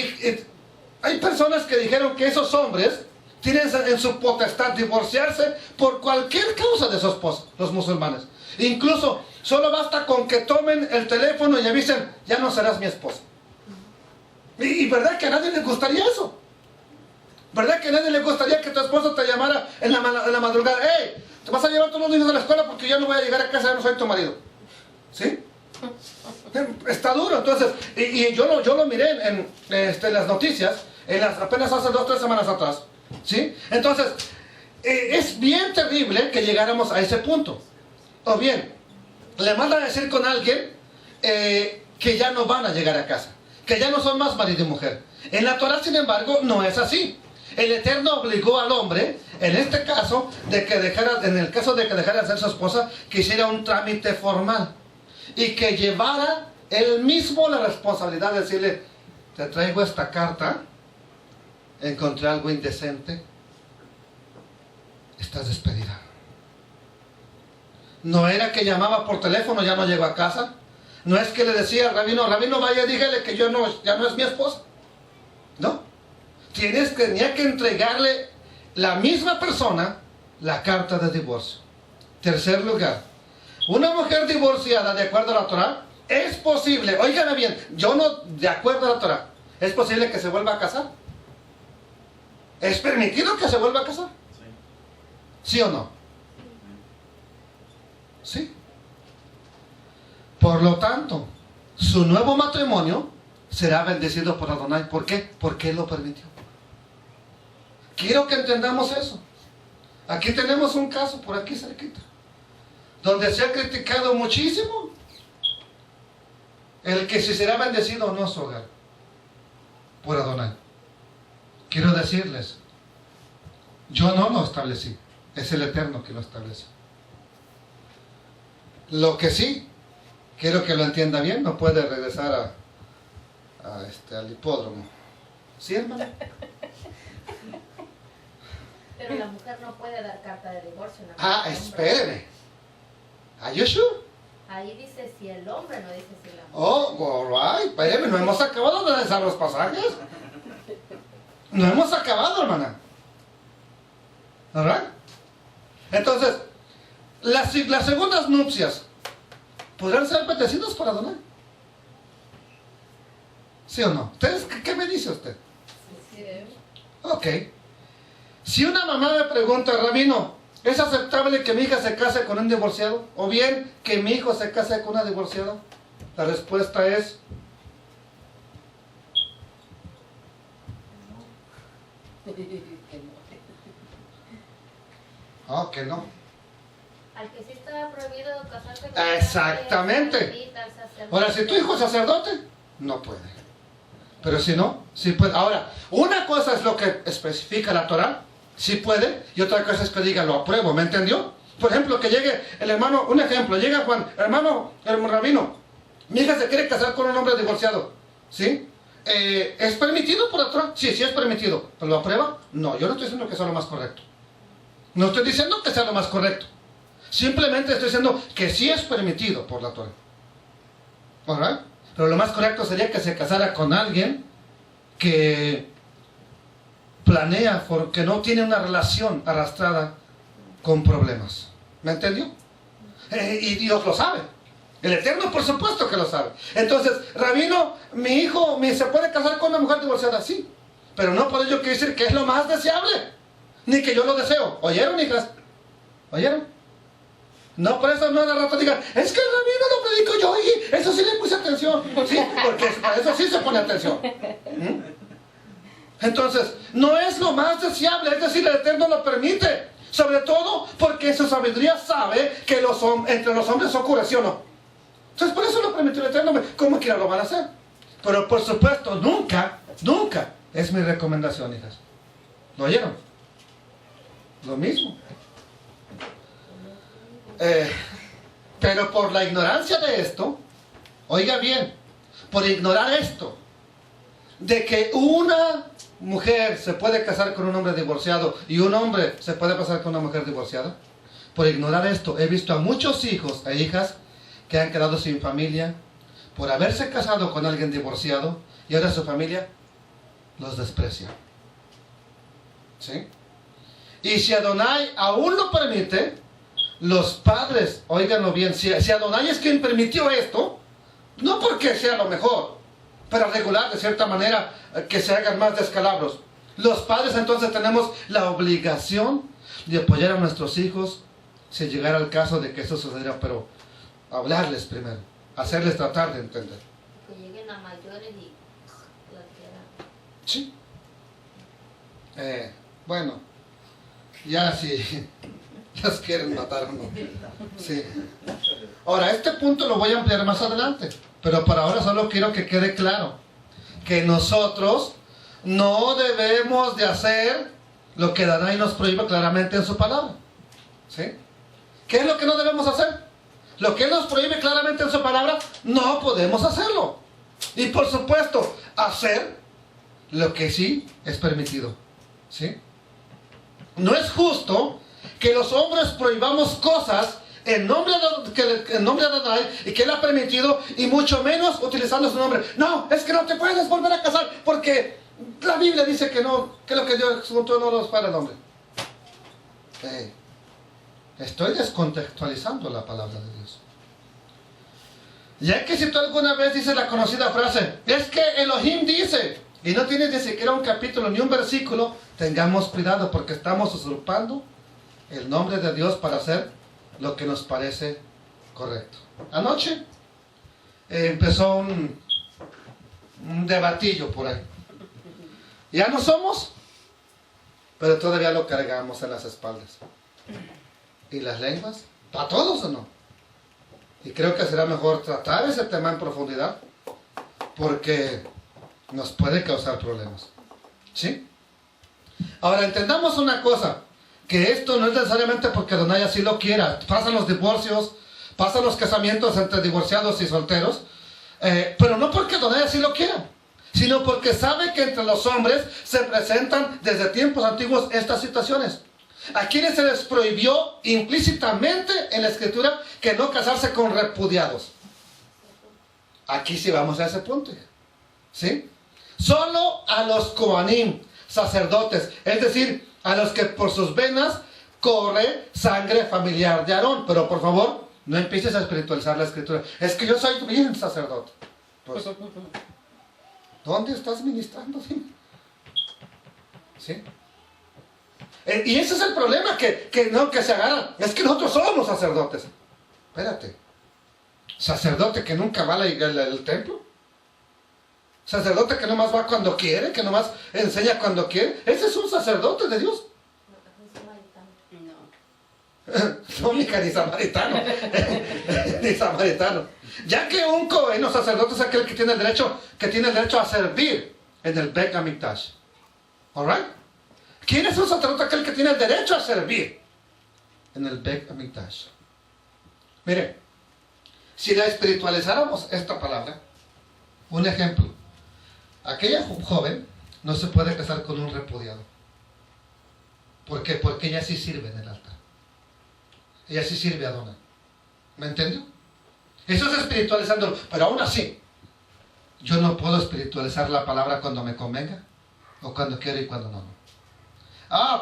hay personas que dijeron que esos hombres tienen en su potestad divorciarse por cualquier causa de su esposa, los musulmanes. Incluso solo basta con que tomen el teléfono y avisen, ya no serás mi esposa. Y verdad que a nadie le gustaría eso. ¿Verdad que a nadie le gustaría que tu esposo te llamara en la madrugada? ¡Hey! Te vas a llevar todos los niños a la escuela porque yo no voy a llegar a casa, ya no soy tu marido. ¿Sí? Está duro. Entonces, y yo lo miré en las noticias, apenas hace 2 o 3 semanas atrás. ¿Sí? Entonces, es bien terrible que llegáramos a ese punto. O bien, le mandan a decir con alguien que ya no van a llegar a casa, que ya no son más marido y mujer. En la Torah, sin embargo, no es así. El Eterno obligó al hombre, en este caso, en el caso de que dejara de ser su esposa, que hiciera un trámite formal y que llevara él mismo la responsabilidad de decirle, te traigo esta carta, encontré algo indecente, estás despedida. No era que llamaba por teléfono, ya no llegó a casa. No es que le decía al rabino, vaya, dígale que ya no es mi esposa. No. Tenía que entregarle la misma persona la carta de divorcio. Tercer lugar, una mujer divorciada de acuerdo a la Torah, es posible, óigame bien, de acuerdo a la Torah, ¿es posible que se vuelva a casar? ¿Es permitido que se vuelva a casar? ¿Sí o no? Sí. Por lo tanto, su nuevo matrimonio será bendecido por Adonai. ¿Por qué? Porque Él lo permitió. Quiero que entendamos eso. Aquí tenemos un caso por aquí cerquita, donde se ha criticado muchísimo el que si será bendecido o no su hogar por Adonai. Quiero decirles, yo no lo establecí, es el Eterno que lo establece. Lo que sí, quiero que lo entienda bien, no puede regresar al hipódromo. ¿Sí, hermano? Pero la mujer no puede dar carta de divorcio. Espéreme. ¿Are you sure? Ahí dice si el hombre, no dice si la mujer. Oh, alright, espéreme, no hemos acabado de analizar los pasajes. No hemos acabado, hermana. ¿Alright? Entonces, las segundas nupcias podrán ser bendecidas por Adonai. ¿Sí o no? ¿Ustedes qué me dice usted? Sí. Ok. Si una mamá me pregunta, rabino, ¿es aceptable que mi hija se case con un divorciado? ¿O bien que mi hijo se case con una divorciada? La respuesta es... que no. Al que sí está prohibido casarse con Exactamente. Ahora, si tu hijo es sacerdote, no puede. Pero si no, sí puede. Ahora, una cosa es lo que especifica la Torah, sí puede, y otra cosa es que diga, lo apruebo, ¿me entendió? Por ejemplo, que llegue el hermano, un ejemplo, llega Juan, hermano, el rabino, mi hija se quiere casar con un hombre divorciado, ¿sí? ¿Es permitido por la Torah? Sí, sí es permitido. ¿Lo aprueba? No, yo no estoy diciendo que sea lo más correcto. No estoy diciendo que sea lo más correcto. Simplemente estoy diciendo que sí es permitido por la Torah. ¿Alright? Pero lo más correcto sería que se casara con alguien que planea, que no tiene una relación arrastrada con problemas. ¿Me entendió? Y Dios lo sabe. El Eterno, por supuesto que lo sabe. Entonces, rabino, mi hijo se puede casar con una mujer divorciada, sí. Pero no por ello quiere decir que es lo más deseable, ni que yo lo deseo. ¿Oyeron, hijas? ¿Oyeron? No, por eso no de rato digan, es que el rabino lo predico yo y eso sí le puse atención. Sí, porque para eso sí se pone atención. Entonces, no es lo más deseable, es decir, el Eterno lo permite. Sobre todo porque en su sabiduría sabe que entre los hombres ocurre, ¿sí o no? Entonces por eso lo permitió el Eterno. ¿Cómo quiera lo van a hacer? Pero por supuesto, nunca es mi recomendación, hijas. ¿Lo oyeron? Lo mismo. Pero por la ignorancia de esto, oiga bien, por ignorar esto, de que una mujer se puede casar con un hombre divorciado y un hombre se puede casar con una mujer divorciada, por ignorar esto, he visto a muchos hijos e hijas que han quedado sin familia por haberse casado con alguien divorciado y ahora su familia los desprecia. ¿Sí? Y si Adonai aún lo permite, los padres, óiganlo bien, si Adonai es quien permitió esto, no porque sea lo mejor, para regular de cierta manera que se hagan más descalabros. Los padres entonces tenemos la obligación de apoyar a nuestros hijos si llegara el caso de que eso sucediera, pero hablarles primero, hacerles tratar de entender. Que lleguen a mayores y la quieran. Sí. Bueno, ya si las quieren matar o no. Sí. Ahora, este punto lo voy a ampliar más adelante, pero por ahora solo quiero que quede claro que nosotros no debemos de hacer lo que Adonai nos prohíbe claramente en su palabra. ¿Sí? ¿Qué es lo que no debemos hacer? Lo que Él nos prohíbe claramente en su palabra, no podemos hacerlo. Y por supuesto, hacer lo que sí es permitido. ¿Sí? No es justo que los hombres prohibamos cosas en nombre de Adonai y que Él ha permitido, y mucho menos utilizando su nombre. No, es que no te puedes volver a casar porque la Biblia dice que no, que lo que Dios juntó no los para el hombre. Estoy descontextualizando la palabra de Dios. Ya que si tú alguna vez dices la conocida frase, es que Elohim dice, y no tienes ni siquiera un capítulo ni un versículo, tengamos cuidado porque estamos usurpando el nombre de Dios para hacer lo que nos parece correcto. Anoche empezó un debatillo por ahí. Ya no somos, pero todavía lo cargamos en las espaldas. ¿Y las lenguas? ¿Para todos o no? Y creo que será mejor tratar ese tema en profundidad porque nos puede causar problemas. ¿Sí? Ahora entendamos una cosa, que esto no es necesariamente porque Adonai así lo quiera. Pasan los divorcios, pasan los casamientos entre divorciados y solteros, pero no porque Adonai así lo quiera, sino porque sabe que entre los hombres se presentan desde tiempos antiguos estas situaciones. A quienes se les prohibió implícitamente en la escritura que no casarse con repudiados. Aquí sí vamos a ese punto. ¿Sí? Solo a los Kohanim, sacerdotes, es decir, a los que por sus venas corre sangre familiar de Aarón. Pero por favor, no empieces a espiritualizar la escritura. Es que yo soy bien sacerdote. Pues, ¿dónde estás ministrando? ¿Sí? Y ese es el problema, que se agarran. Es que nosotros somos sacerdotes. Espérate. ¿Sacerdote que nunca va al templo? ¿Sacerdote que nomás va cuando quiere? ¿Que nomás enseña cuando quiere? Ese es un sacerdote de Dios. No, ni samaritano. Ni samaritano. Ya que un cohen o sacerdote es aquel que tiene el derecho a servir en el Bet Hamikdash. ¿Alright? ¿Quién es un sacerdote? Aquel que tiene el derecho a servir en el Bet Hamikdash. Mire, si la espiritualizáramos esta palabra, un ejemplo, aquella joven no se puede casar con un repudiado. ¿Por qué? Porque ella sí sirve en el altar. Ella sí sirve a Adonai. ¿Me entendió? Eso es espiritualizándolo. Pero aún así, yo no puedo espiritualizar la palabra cuando me convenga, o cuando quiero y cuando no.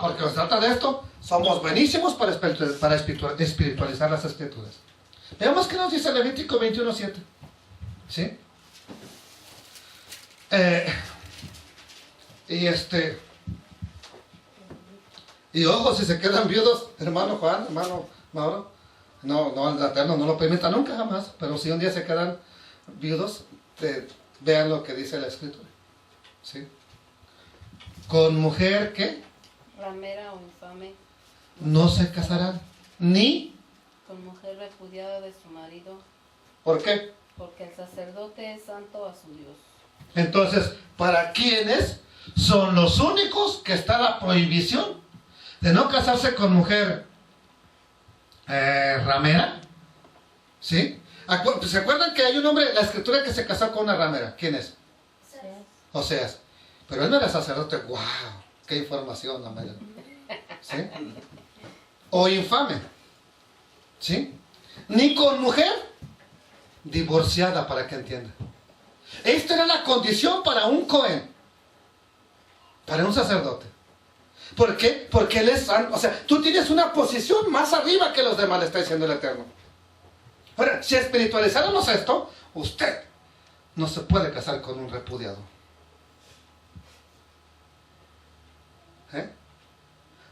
Porque se trata de esto, somos buenísimos para espiritualizar las escrituras. Veamos qué nos dice Levítico 21:7. ¿Sí? Y ojo, si se quedan viudos, hermano Juan, hermano Mauro, no, el Eterno no lo permita nunca jamás, pero si un día se quedan viudos, vean lo que dice la escritura. ¿Sí? Con mujer, ¿qué? Ramera o infame. no se casarán, ni... con mujer repudiada de su marido, ¿Por qué? porque el sacerdote es santo a su Dios. Entonces, ¿para quiénes son los únicos que está la prohibición de no casarse con mujer ramera? ¿Sí? ¿Se acuerdan que hay un hombre en la escritura que se casó con una ramera? ¿Quién es? Oseas. Pero él no era sacerdote. ¡Wow! ¡Qué información, hombre! ¿Sí? O infame. ¿Sí? Ni con mujer divorciada, para que entienda. Esta era la condición para un Cohen, para un sacerdote. ¿Por qué? Porque él es santo. O sea, tú tienes una posición más arriba que los demás, le está diciendo el Eterno. Ahora, si espiritualizáramos esto, usted no se puede casar con un repudiado.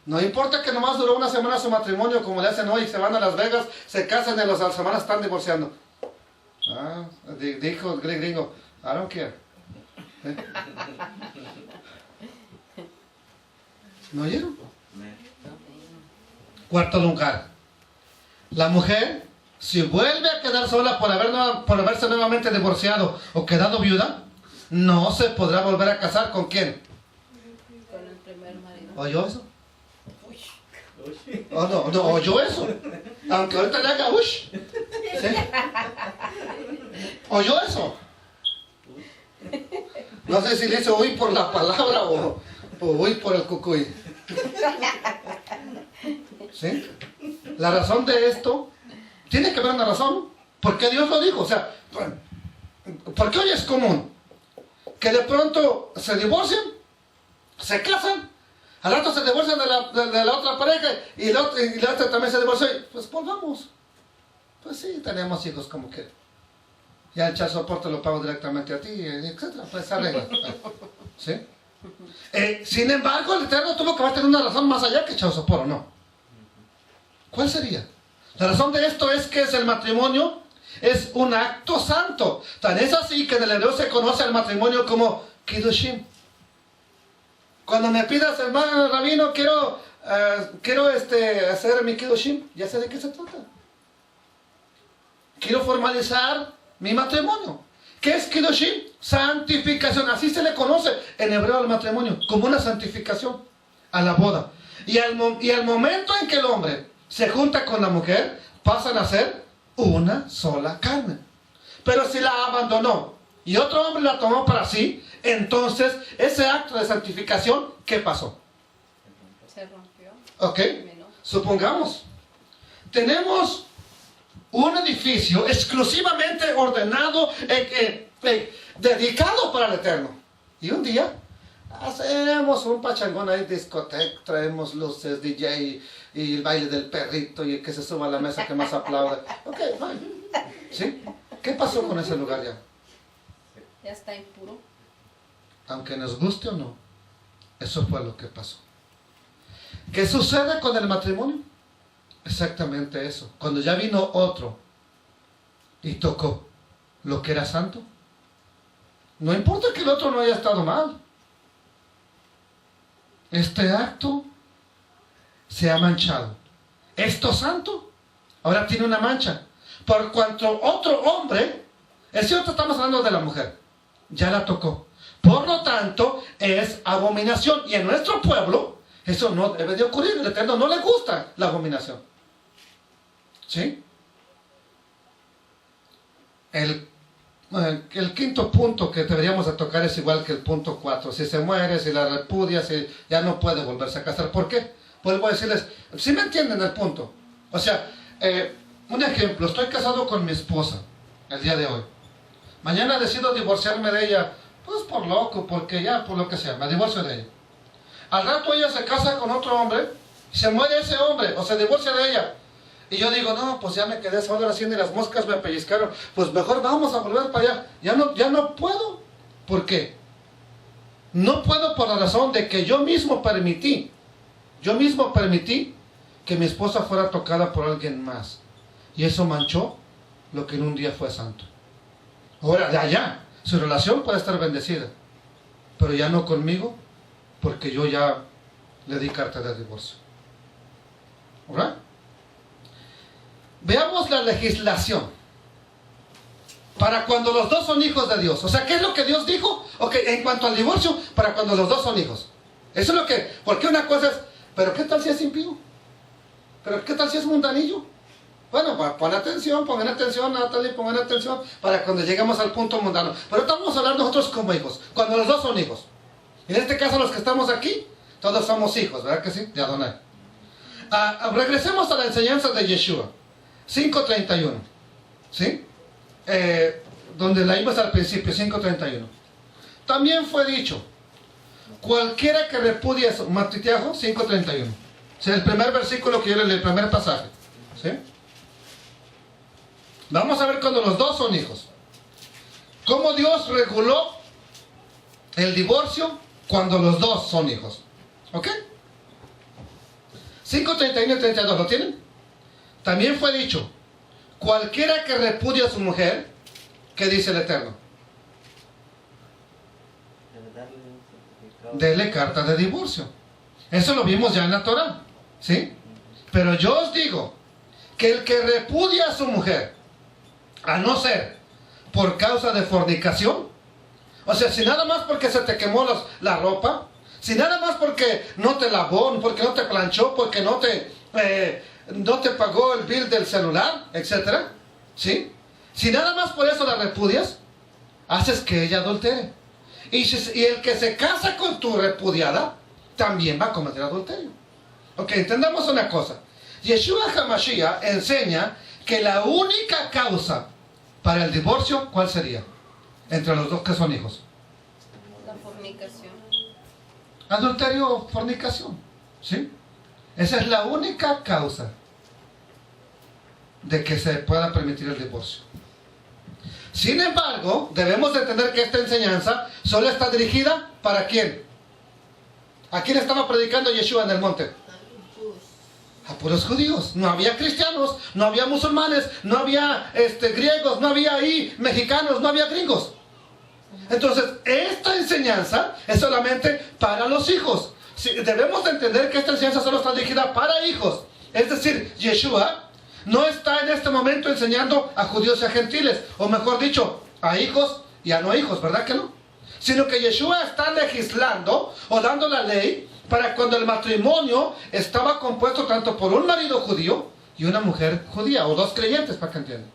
No importa que nomás duró una semana su matrimonio, como le hacen hoy, se van a Las Vegas, se casan y a las semanas están divorciando. Dijo el gringo, I don't care. ¿No oyeron? Cuarto lugar. La mujer, si vuelve a quedar sola por haberse nuevamente divorciado o quedado viuda, no se podrá volver a casar ¿con quién? Con el primer marido. ¿Oyó eso? Oh, no, oyó eso. Aunque ahorita le haga ush. ¿Sí? ¿Oyó eso? No sé si le hizo uy por la palabra o uy por el cucuy. ¿Sí? La razón de esto tiene que haber una razón. ¿Por qué Dios lo dijo? O sea, ¿por qué hoy es común que de pronto se divorcian, se casan, al rato se divorcian de la otra pareja y la otra también se divorció? Pues volvamos. Pues sí, tenemos hijos como que ya el child support lo pago directamente a ti, etcétera. Pues se arregla. ¿Sí? Sin embargo, el Eterno tuvo que haber tenido una razón más allá que child support, ¿o no? ¿Cuál sería? La razón de esto es que el matrimonio es un acto santo. Tan es así que en el hebreo se conoce al matrimonio como Kiddushim. Cuando me pidas, hermano rabino, quiero hacer mi Kiddushim, ya sé de qué se trata. Quiero formalizar mi matrimonio. ¿Qué es Kiddushim? Santificación. Así se le conoce en hebreo al matrimonio, como una santificación a la boda. Y al momento en que el hombre se junta con la mujer, pasan a ser una sola carne. Pero si la abandonó y otro hombre la tomó para sí, entonces ese acto de santificación, ¿qué pasó? Se rompió. Ok, supongamos, tenemos un edificio exclusivamente ordenado, dedicado para el Eterno. Y un día hacemos un pachangón ahí, discoteca, traemos luces, DJ y el baile del perrito y el que se suba a la mesa que más aplaude. Ok, fine. ¿Sí? ¿Qué pasó con ese lugar ya? Ya está impuro. Aunque nos guste o no, eso fue lo que pasó. ¿Qué sucede con el matrimonio? Exactamente eso. Cuando ya vino otro y tocó lo que era santo, no importa que el otro no haya estado mal, este acto se ha manchado. Esto santo ahora tiene una mancha. Por cuanto otro hombre, es cierto, estamos hablando de la mujer, ya la tocó. Por lo tanto, es abominación. Y en nuestro pueblo, eso no debe de ocurrir. El Eterno no le gusta la abominación. ¿Sí? El quinto punto que deberíamos de tocar es igual que el punto 4. Si se muere, si la repudia, si ya no puede volverse a casar. ¿Por qué? Vuelvo a decirles, ¿sí me entienden el punto? O sea, un ejemplo, estoy casado con mi esposa el día de hoy. Mañana decido divorciarme de ella, pues por loco, porque ya, por lo que sea, me divorcio de ella. Al rato ella se casa con otro hombre, y se muere ese hombre, o se divorcia de ella. Y yo digo, no, pues ya me quedé solo haciendo y las moscas me pellizcaron. Pues mejor vamos a volver para allá. Ya no puedo. ¿Por qué? No puedo por la razón de que yo mismo permití que mi esposa fuera tocada por alguien más. Y eso manchó lo que en un día fue santo. Ahora, de allá, su relación puede estar bendecida, pero ya no conmigo, porque yo ya le di carta de divorcio. ¿Right? Veamos la legislación para cuando los dos son hijos de Dios. O sea, ¿qué es lo que Dios dijo? Ok, en cuanto al divorcio, para cuando los dos son hijos. Eso es lo que... Porque una cosa es, ¿pero qué tal si es impío? ¿Pero qué tal si es mundanillo? Bueno, pongan atención, Natalie, pongan atención, para cuando lleguemos al punto mundano. Pero ahorita vamos a hablar nosotros como hijos, cuando los dos son hijos. En este caso, los que estamos aquí, todos somos hijos, ¿verdad que sí? De Adonai. Regresemos a la enseñanza de Yeshua, 5:31, ¿sí? Donde leímos al principio, 5:31. También fue dicho, cualquiera que repudie a su Matitiajo, 5:31. O sea, el primer versículo que yo leí, el primer pasaje, ¿sí? Vamos a ver cuando los dos son hijos. ¿Cómo Dios reguló el divorcio cuando los dos son hijos? ¿Ok? 5:31 y 32, ¿lo tienen? También fue dicho, cualquiera que repudie a su mujer, ¿qué dice el Eterno? Dele carta de divorcio. Eso lo vimos ya en la Torah, ¿sí? Pero yo os digo que el que repudia a su mujer, a no ser por causa de fornicación, o sea, si nada más porque se te quemó la ropa, si nada más porque no te lavó, porque no te planchó, porque no te pagó el bill del celular, etcétera, ¿sí? Si nada más por eso la repudias, haces que ella adultere. Y el que se casa con tu repudiada, también va a cometer adulterio. Ok, entendamos una cosa. Yeshua HaMashiach enseña que la única causa para el divorcio, ¿cuál sería? Entre los dos que son hijos. La fornicación. Adulterio o fornicación, ¿sí? Esa es la única causa de que se pueda permitir el divorcio. Sin embargo, debemos de entender que esta enseñanza solo está dirigida ¿para quién? ¿A quién estaba predicando Yeshua en el monte? A puros judíos. No había cristianos, no había musulmanes, no había griegos, no había ahí mexicanos, no había gringos. Entonces, esta enseñanza es solamente para los hijos. Debemos de entender que esta enseñanza solo está dirigida para hijos. Es decir, Yeshua no está en este momento enseñando a judíos y a gentiles, o mejor dicho, a hijos y a no hijos, ¿verdad que no? Sino que Yeshua está legislando o dando la ley para cuando el matrimonio estaba compuesto tanto por un marido judío y una mujer judía, o dos creyentes, para que entiendan.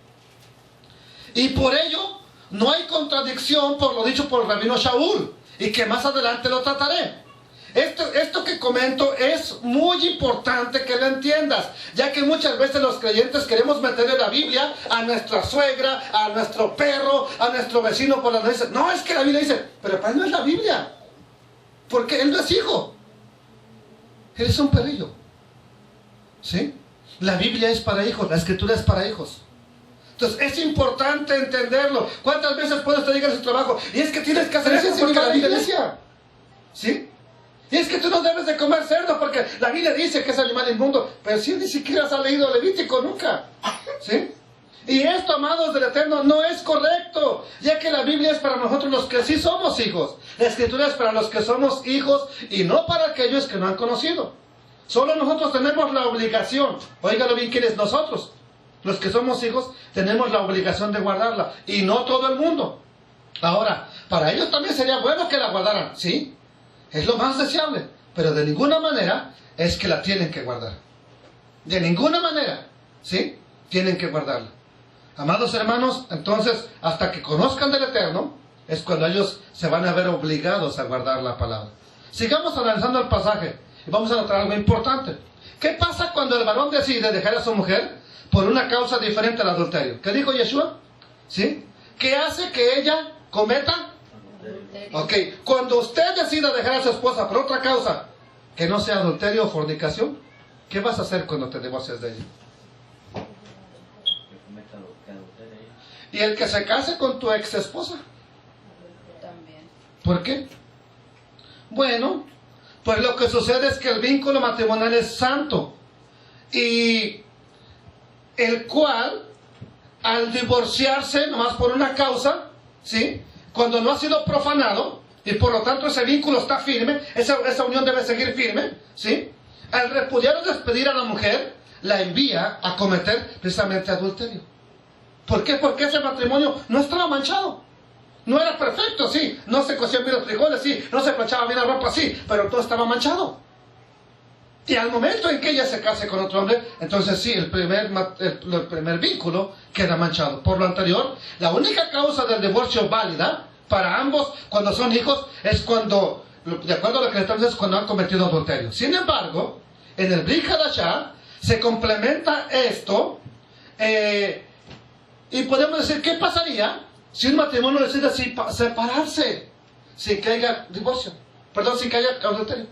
Y por ello no hay contradicción por lo dicho por el rabino Shaul, y que más adelante lo trataré. Esto que comento es muy importante que lo entiendas, ya que muchas veces los creyentes queremos meterle la Biblia a nuestra suegra, a nuestro perro, a nuestro vecino por la noche. No, es que la Biblia dice, pero para él no es la Biblia, porque él no es hijo, él es un perrillo, ¿sí? La Biblia es para hijos, la Escritura es para hijos. Entonces es importante entenderlo. ¿Cuántas veces puede usted llegar a su trabajo? Y es que tienes que hacer eso porque la Biblia decía, ¿sí? Y es que tú no debes de comer cerdo porque la Biblia dice que es animal inmundo. Pero si ni siquiera has leído Levítico nunca, ¿sí? Y esto, amados del Eterno, no es correcto, ya que la Biblia es para nosotros los que sí somos hijos. La Escritura es para los que somos hijos y no para aquellos que no han conocido. Solo nosotros tenemos la obligación, óigalo bien, ¿quiénes nosotros? Los que somos hijos tenemos la obligación de guardarla, y no todo el mundo. Ahora, para ellos también sería bueno que la guardaran, ¿sí? Es lo más deseable, pero de ninguna manera es que la tienen que guardar. De ninguna manera, ¿sí? Tienen que guardarla. Amados hermanos, entonces, hasta que conozcan del Eterno, es cuando ellos se van a ver obligados a guardar la palabra. Sigamos analizando el pasaje y vamos a notar algo importante. ¿Qué pasa cuando el varón decide dejar a su mujer por una causa diferente al adulterio? ¿Qué dijo Yeshua? ¿Sí? ¿Qué hace que ella cometa? Ok, cuando usted decida dejar a su esposa por otra causa que no sea adulterio o fornicación, ¿qué vas a hacer cuando te divorcies de ella? Y el que se case con tu ex esposa. También. ¿Por qué? Bueno, pues lo que sucede es que el vínculo matrimonial es santo, y el cual, al divorciarse nomás por una causa, ¿sí? Cuando no ha sido profanado, y por lo tanto ese vínculo está firme, esa unión debe seguir firme, ¿sí? Al repudiar o despedir a la mujer, la envía a cometer precisamente adulterio. ¿Por qué? Porque ese matrimonio no estaba manchado. No era perfecto, sí. No se cocían bien los frijoles, sí. No se planchaba bien la ropa, sí. Pero todo estaba manchado. Y al momento en que ella se case con otro hombre, entonces sí, el primer vínculo queda manchado. Por lo anterior, la única causa del divorcio válida para ambos cuando son hijos es cuando, de acuerdo a lo que estamos diciendo, es cuando han cometido adulterio. Sin embargo, en el Brit Hadashah se complementa esto y podemos decir, ¿qué pasaría si un matrimonio decide separarse sin que haya divorcio? Perdón, sin que haya adulterio.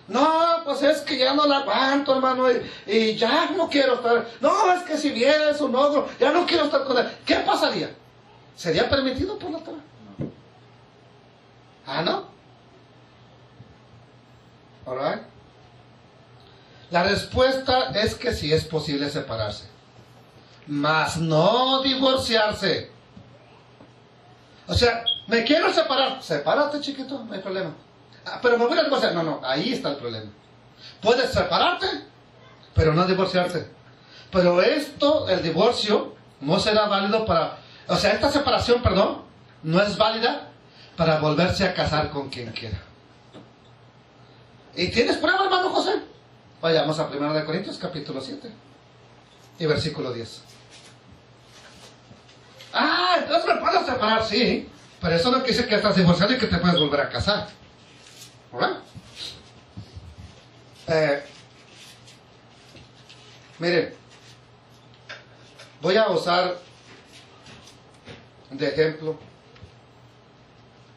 No, pues es que ya no la aguanto, hermano, y ya no quiero estar. No, es que si viene su ogro, ya no quiero estar con él. ¿Qué pasaría? ¿Sería permitido por la Torah? Ah, ¿no? Alright. La respuesta es que sí es posible separarse, mas no divorciarse. O sea, me quiero separar. Sepárate, chiquito, no hay problema. Ah, pero me voy a divorciar. No, ahí está el problema. Puedes separarte, pero no divorciarse. Pero esto, el divorcio, no será válido para... O sea, esta separación, perdón, no es válida para volverse a casar con quien quiera. ¿Y tienes prueba, hermano José? Vayamos a 1 Corintios, capítulo 7 y versículo 10. Ah, entonces me puedo separar, sí. Pero eso no quiere decir que estás divorciado y que te puedes volver a casar. ¿Verdad? Miren, voy a usar de ejemplo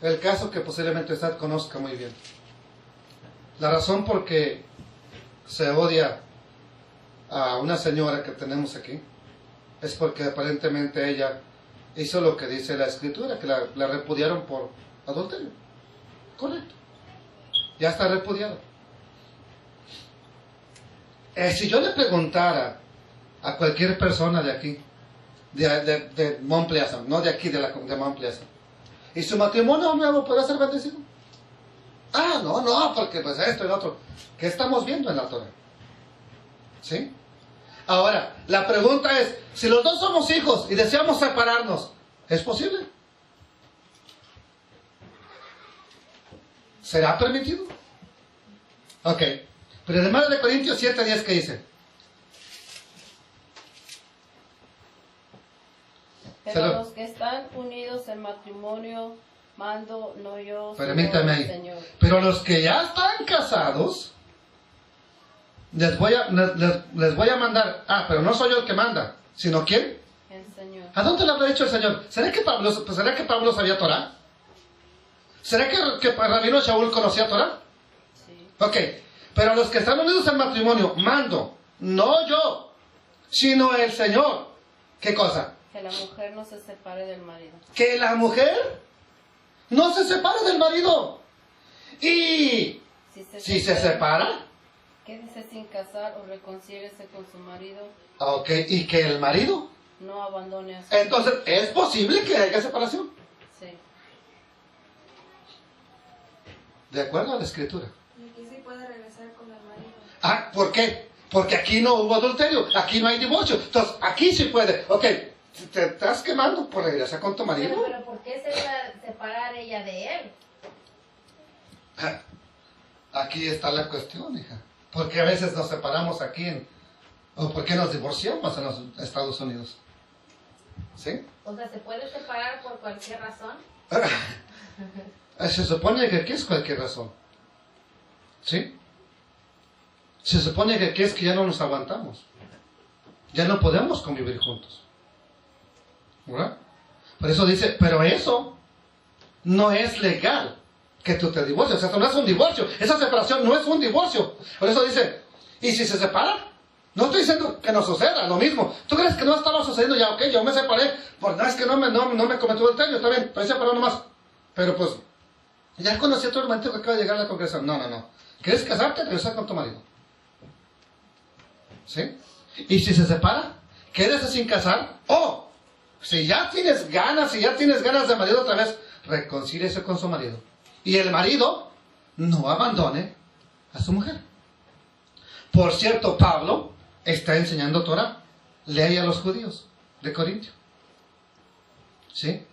el caso que posiblemente usted conozca muy bien. La razón por qué se odia a una señora que tenemos aquí es porque aparentemente ella hizo lo que dice la escritura, que la repudiaron por adulterio. Correcto. Ya está repudiado. Si yo le preguntara a cualquier persona de aquí, de Mount Pleasant, no de aquí, de Mount Pleasant, ¿y su matrimonio nuevo puede ser bendecido? Ah, no, porque pues esto y lo otro. ¿Qué estamos viendo en la Torah? ¿Sí? Ahora, la pregunta es, si los dos somos hijos y deseamos separarnos, ¿es posible? ¿Será permitido? Ok. Pero en 1 Corintios 7:10, ¿qué dice? Pero los que están unidos en matrimonio, mando no yo, permítame ahí. Señor. Pero los que ya están casados, les voy a mandar. Ah, pero no soy yo el que manda, sino ¿quién? El Señor. ¿A dónde le habrá dicho el Señor? ¿Será que Pablo sabía Torah? ¿Será que Rabino Shaul conocía Torah? Sí. Ok, pero los que están unidos en matrimonio, mando, no yo, sino el Señor. ¿Qué cosa? Que la mujer no se separe del marido. Que la mujer no se separe del marido. Y si se separa, quédese sin casar o reconcíliese con su marido. ok, y que el marido, No abandone a su entonces, ¿es posible que haya separación? Sí. De acuerdo a la escritura. Y aquí sí puede regresar con el marido. Ah, ¿por qué? Porque aquí no hubo adulterio, aquí no hay divorcio. Entonces, aquí sí puede. Ok, si te estás quemando, pues regresa con tu marido. Pero ¿por qué se iba a separar ella de él? Ah, aquí está la cuestión, hija. ¿Por qué a veces nos separamos aquí o por qué nos divorciamos en los Estados Unidos? ¿Sí? O sea, ¿se puede separar por cualquier razón? Se supone que aquí es cualquier razón. ¿Sí? Se supone que aquí es que ya no nos aguantamos. Ya no podemos convivir juntos. ¿Verdad? Por eso dice, pero eso no es legal que tú te divorcies. O sea, eso no es un divorcio. Esa separación no es un divorcio. Por eso dice, ¿y si se separan? No estoy diciendo que no suceda, lo mismo. ¿Tú crees que no estaba sucediendo ya? Ok, yo me separé. Pues no, es que no me cometió el daño, está bien, estoy separado nomás. Pero pues, ya conocí a tu hermanito que acaba de llegar a la congregación. No. ¿Quieres casarte? Regresar con tu marido. ¿Sí? Y si se separa, quédese sin casar. O, si ya tienes ganas de marido otra vez, reconcíliese con su marido. Y el marido no abandone a su mujer. Por cierto, Pablo está enseñando Torah. Lee a los judíos de Corintio. ¿Sí?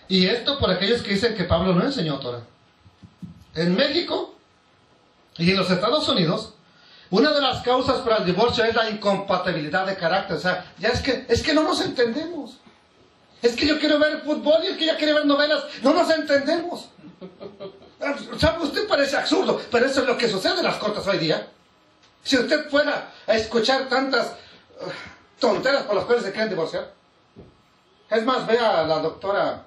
Y esto por aquellos que dicen que Pablo no enseñó Torah. En México y en los Estados Unidos, una de las causas para el divorcio es la incompatibilidad de carácter. O sea, ya es que no nos entendemos. Es que yo quiero ver fútbol y el que ya quiere ver novelas. No nos entendemos. ¿Sabe? Usted parece absurdo, pero eso es lo que sucede en las cortes hoy día. Si usted fuera a escuchar tantas tonteras por las cuales se quieren divorciar. Es más, vea a la doctora,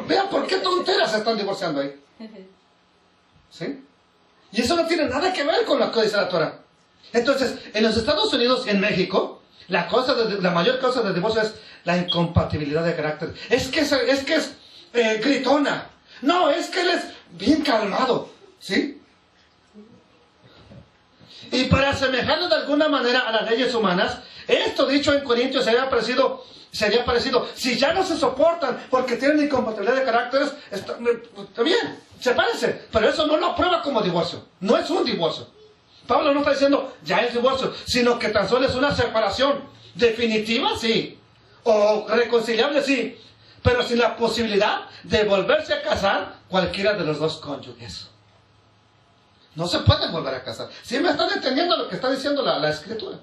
vea por qué tonteras se están divorciando ahí. ¿Sí? Y eso no tiene nada que ver con lo que dice la Torah. Entonces, en los Estados Unidos y en México, la mayor causa del divorcio es la incompatibilidad de carácter. Es que es gritona. No, es que él es bien calmado. ¿Sí? Y para asemejarlo de alguna manera a las leyes humanas, esto dicho en Corintios sería parecido, si ya no se soportan porque tienen incompatibilidad de caracteres, está bien, se parece, pero eso no lo aprueba como divorcio, no es un divorcio. Pablo no está diciendo ya es divorcio, sino que tan solo es una separación definitiva, sí, o reconciliable, sí, pero sin la posibilidad de volverse a casar cualquiera de los dos cónyuges. No se pueden volver a casar. ¿Sí me están entendiendo lo que está diciendo la Escritura?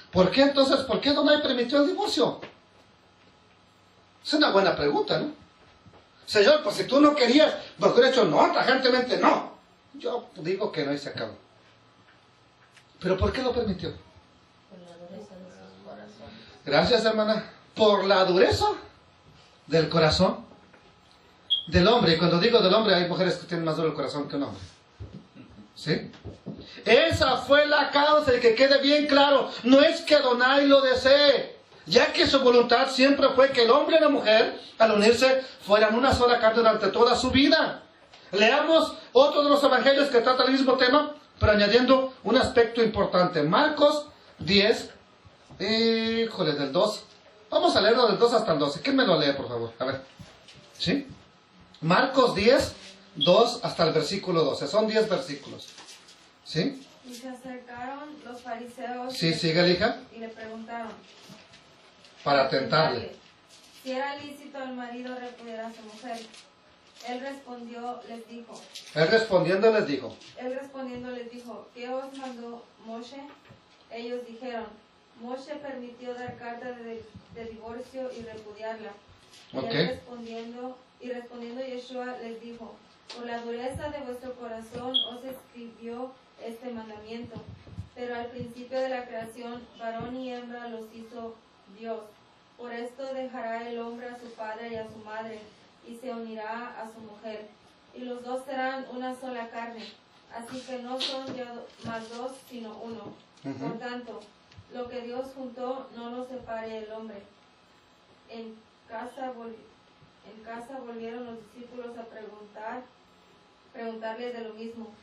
¿Por qué entonces, por qué Adonai permitió el divorcio? Es una buena pregunta, ¿no? Señor, pues si tú no querías, mejor hecho no, tajantemente no. Yo digo que no y se acabó. ¿Pero por qué lo permitió? Por la dureza de sus corazones. Gracias, hermana. Por la dureza del corazón del hombre. Y cuando digo del hombre, hay mujeres que tienen más duro el corazón que un hombre. ¿Sí? Esa fue la causa, y que quede bien claro, no es que Adonai lo desee, ya que su voluntad siempre fue que el hombre y la mujer, al unirse, fueran una sola carne durante toda su vida. Leamos otro de los evangelios que trata el mismo tema, pero añadiendo un aspecto importante. Marcos 10, del 2. Vamos a leerlo del 2 hasta el 12. ¿Quién me lo lee, por favor? A ver. ¿Sí? Marcos 10, 2 hasta el versículo 12. Son 10 versículos. ¿Sí? Y se acercaron los fariseos Sí, sigue, hija. y le preguntaron Para tentarle. si era lícito al marido repudiar a su mujer. Él respondiendo les dijo, ¿qué os mandó Moshe? Ellos dijeron, Moshe permitió dar carta de divorcio y repudiarla. Okay. Y respondiendo Yeshua les dijo, por la dureza de vuestro corazón os escribió este mandamiento, pero al principio de la creación, varón y hembra los hizo Dios. Por esto dejará el hombre a su padre y a su madre, y se unirá a su mujer, y los dos serán una sola carne. Así que no son ya más dos, sino uno. Por tanto, lo que Dios juntó, no lo separe el hombre. En casa volvieron los discípulos a preguntarle de lo mismo.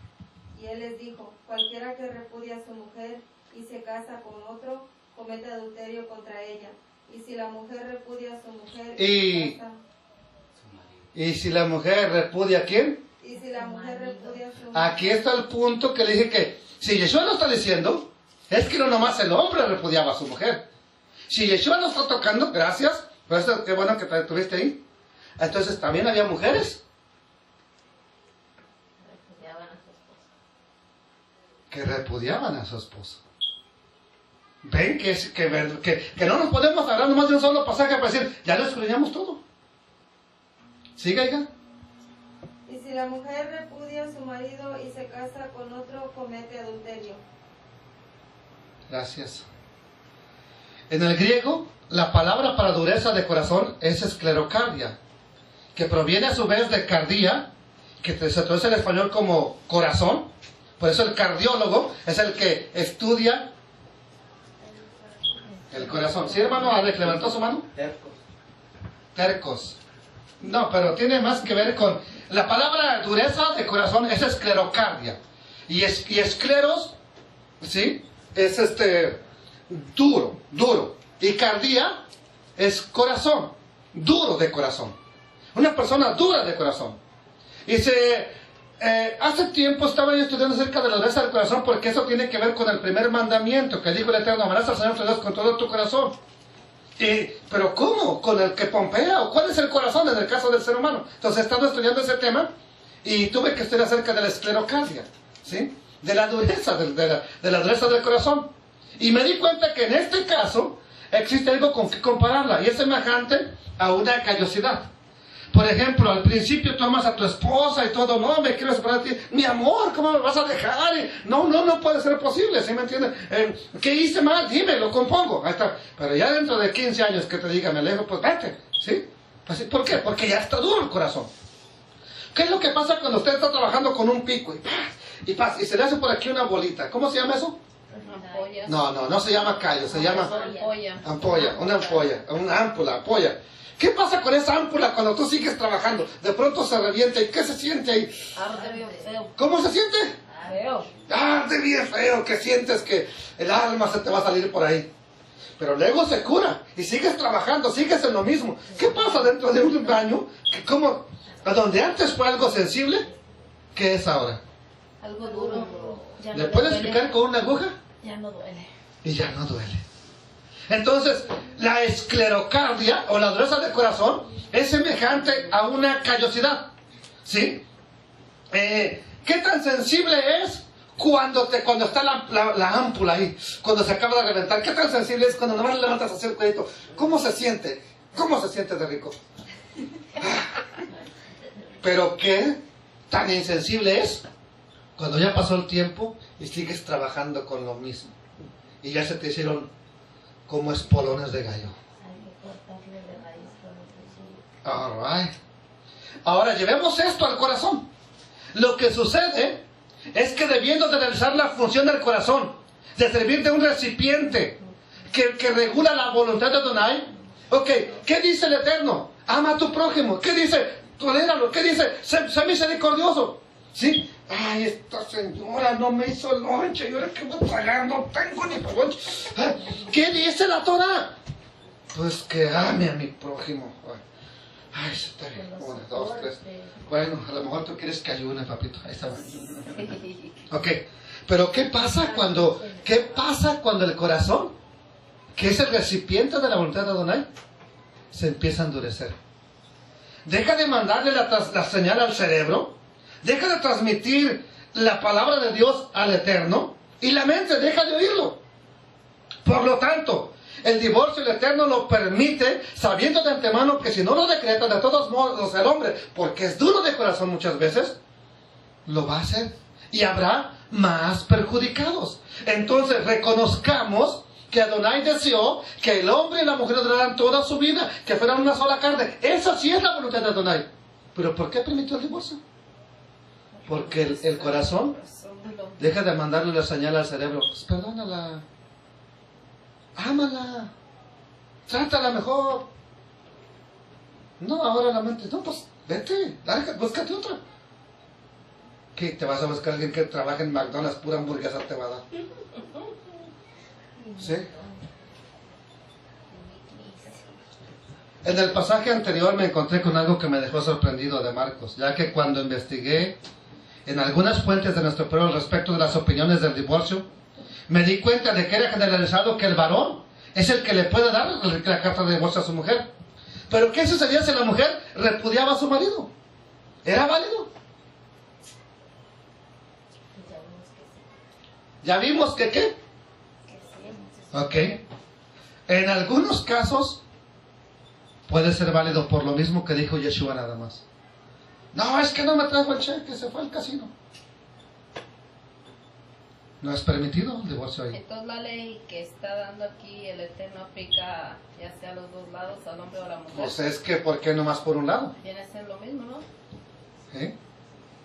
Y él les dijo, cualquiera que repudia a su mujer y se casa con otro, comete adulterio contra ella. Y si la mujer repudia a su mujer ¿Y si la mujer repudia a quién? Y si la mujer repudia a su mujer. Aquí está el punto que le dije que si Yeshua lo está diciendo, es que no nomás el hombre repudiaba a su mujer. Si Yeshua lo está tocando, gracias, por eso qué bueno que te tuviste ahí. Entonces también había mujeres que repudiaban a su esposo. Ven que no nos podemos agarrar nomás de un solo pasaje para decir, ya lo escudriñamos todo. Siga, hija. Y si la mujer repudia a su marido y se casa con otro, comete adulterio. Gracias. En el griego, la palabra para dureza de corazón es esclerocardia, que proviene a su vez de cardía, que se traduce en español como corazón. Por eso el cardiólogo es el que estudia el corazón. ¿Sí, hermano? Alex, ¿levantó su mano? Tercos. No, pero tiene más que ver con... La palabra dureza de corazón es esclerocardia. Y escleros, ¿sí? Es duro. Y cardía es corazón, duro de corazón. Una persona dura de corazón. Y Hace tiempo estaba yo estudiando acerca de la dureza del corazón, porque eso tiene que ver con el primer mandamiento que dijo el Eterno: amarás al Señor tu Dios con todo tu corazón. Pero ¿cómo? ¿Con el que pompea? ¿O cuál es el corazón en el caso del ser humano? Entonces he estado estudiando ese tema y tuve que estudiar acerca de la esclerocardia, ¿sí? De la dureza, de la dureza del corazón. Y me di cuenta que en este caso existe algo con que compararla, y es semejante a una callosidad. Por ejemplo, al principio tú amas a tu esposa y todo: no, me quiero separar de ti, mi amor, ¿cómo me vas a dejar? No puede ser posible, ¿sí me entiendes? ¿Qué hice mal? Dime, lo compongo. Ahí está. Pero ya dentro de 15 años que te diga me alejo, pues vete, ¿sí? Pues, ¿por qué? Porque ya está duro el corazón. ¿Qué es lo que pasa cuando usted está trabajando con un pico y se le hace por aquí una bolita? ¿Cómo se llama eso? Ampolla. No se llama callo, se llama Ampolla. una ampolla. ¿Qué pasa con esa ámpula cuando tú sigues trabajando? De pronto se revienta. ¿Y qué se siente ahí? Arde bien feo. ¿Cómo se siente? Feo. Arde bien feo, que sientes que el alma se te va a salir por ahí. Pero luego se cura y sigues trabajando, sigues en lo mismo. ¿Qué pasa dentro de un año? A donde antes fue algo sensible, ¿qué es ahora? Algo duro. Ya ¿Le no puedes duele. picar con una aguja? Ya no duele. Y ya no duele. Entonces, la esclerocardia o la dureza del corazón es semejante a una callosidad, ¿sí? ¿Qué tan sensible es cuando está la ámpula ahí, cuando se acaba de reventar? ¿Qué tan sensible es cuando nomás levantas así el cuellito? ¿Cómo se siente? ¿Cómo se siente de rico? Pero ¿qué tan insensible es cuando ya pasó el tiempo y sigues trabajando con lo mismo? Y ya se te hicieron como espolones de gallo. All right. Ahora llevemos esto al corazón. Lo que sucede es que, debiendo de realizar la función del corazón, de servir de un recipiente que regula la voluntad de Adonai, ok, ¿qué dice el Eterno? Ama a tu prójimo. ¿Qué dice? Toléralo. ¿Qué dice? Sé misericordioso. ¿Sí? Ay, esta señora no me hizo lonche, y ahora que voy a tragar, no tengo ni para lonche. ¿Qué dice la Torah? Pues que ame a mi prójimo. Ay, está bien. 1, 2, 3. Bueno, a lo mejor tú quieres que ayune, papito. Ahí está. Ok, pero ¿qué pasa cuando el corazón, que es el recipiente de la voluntad de Adonai, se empieza a endurecer? Deja de mandarle la señal al cerebro. Deja de transmitir la palabra de Dios al Eterno, y la mente deja de oírlo. Por lo tanto, el divorcio el Eterno lo permite, sabiendo de antemano que si no lo decreta, de todos modos el hombre, porque es duro de corazón muchas veces, lo va a hacer, y habrá más perjudicados. Entonces reconozcamos que Adonai deseó que el hombre y la mujer duraran toda su vida, que fueran una sola carne. Esa sí es la voluntad de Adonai. ¿Pero por qué permitió el divorcio? Porque el corazón deja de mandarle la señal al cerebro: pues perdónala, ámala, trátala mejor. No, ahora la mente: no, pues vete, búscate otra. ¿Qué? ¿Te vas a buscar a alguien que trabaje en McDonald's? Pura hamburguesa te va a dar. ¿Sí? En el pasaje anterior me encontré con algo que me dejó sorprendido de Marcos, ya que cuando investigué en algunas fuentes de nuestro pueblo respecto de las opiniones del divorcio, me di cuenta de que era generalizado que el varón es el que le puede dar la carta de divorcio a su mujer. Pero ¿qué sucedía si la mujer repudiaba a su marido? ¿Era válido? Ya vimos que ¿qué? Ok. En algunos casos puede ser válido, por lo mismo que dijo Yeshua nada más. No, es que no me trajo el cheque, se fue al casino. No es permitido el divorcio ahí. Entonces la ley que está dando aquí el Eterno aplica ya sea a los dos lados, al hombre o a la mujer. Pues es que, ¿por qué nomás por un lado? Viene a ser lo mismo, ¿no?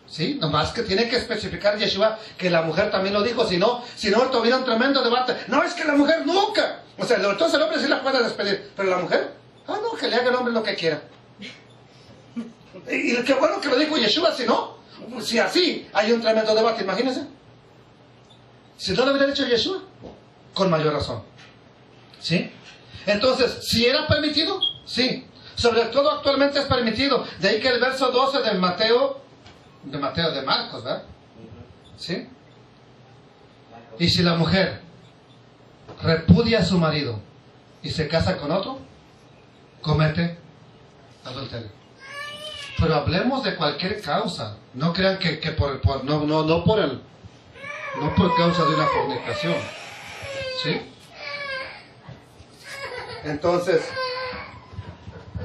Sí, nomás que tiene que especificar Yeshua que la mujer también lo dijo, si no tuviera un tremendo debate. No, es que la mujer nunca. O sea, entonces el hombre sí la puede despedir, pero la mujer, no, que le haga el hombre lo que quiera. Y qué bueno que lo dijo Yeshua, si así hay un tremendo debate, imagínense. Si no lo hubiera dicho Yeshua, con mayor razón. ¿Sí? Entonces, ¿si era permitido? Sí. Sobre todo actualmente es permitido. De ahí que el verso 12 de Mateo de Mateo, de Marcos, ¿verdad? Ujú. ¿Sí? Y si la mujer repudia a su marido y se casa con otro, comete adulterio. Pero hablemos de cualquier causa. No crean que no por causa de una fornicación. ¿Sí? Entonces,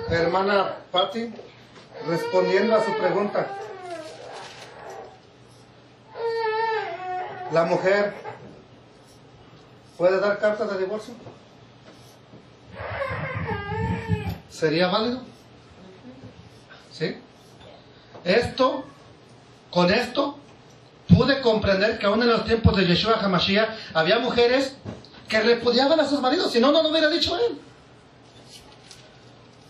hermana Patti, respondiendo a su pregunta, ¿la mujer puede dar cartas de divorcio? ¿Sería válido? ¿Sí? Con esto, pude comprender que aún en los tiempos de Yeshua HaMashiach había mujeres que repudiaban a sus maridos, si no, no lo hubiera dicho él.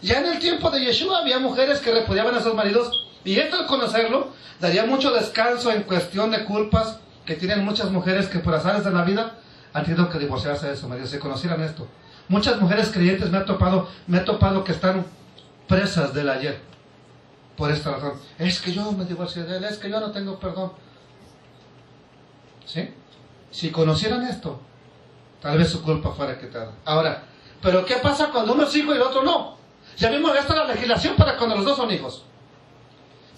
Ya en el tiempo de Yeshua había mujeres que repudiaban a sus maridos, y esto al conocerlo, daría mucho descanso en cuestión de culpas que tienen muchas mujeres que por azares de la vida han tenido que divorciarse de su marido, si conocieran esto. Muchas mujeres creyentes me he topado que están presas del ayer, por esta razón. Es que yo me divorcié de él, es que yo no tengo perdón. ¿Sí? Si conocieran esto, tal vez su culpa fuera quitada. Ahora, ¿pero qué pasa cuando uno es hijo y el otro no? Ya vimos, esta es la legislación para cuando los dos son hijos.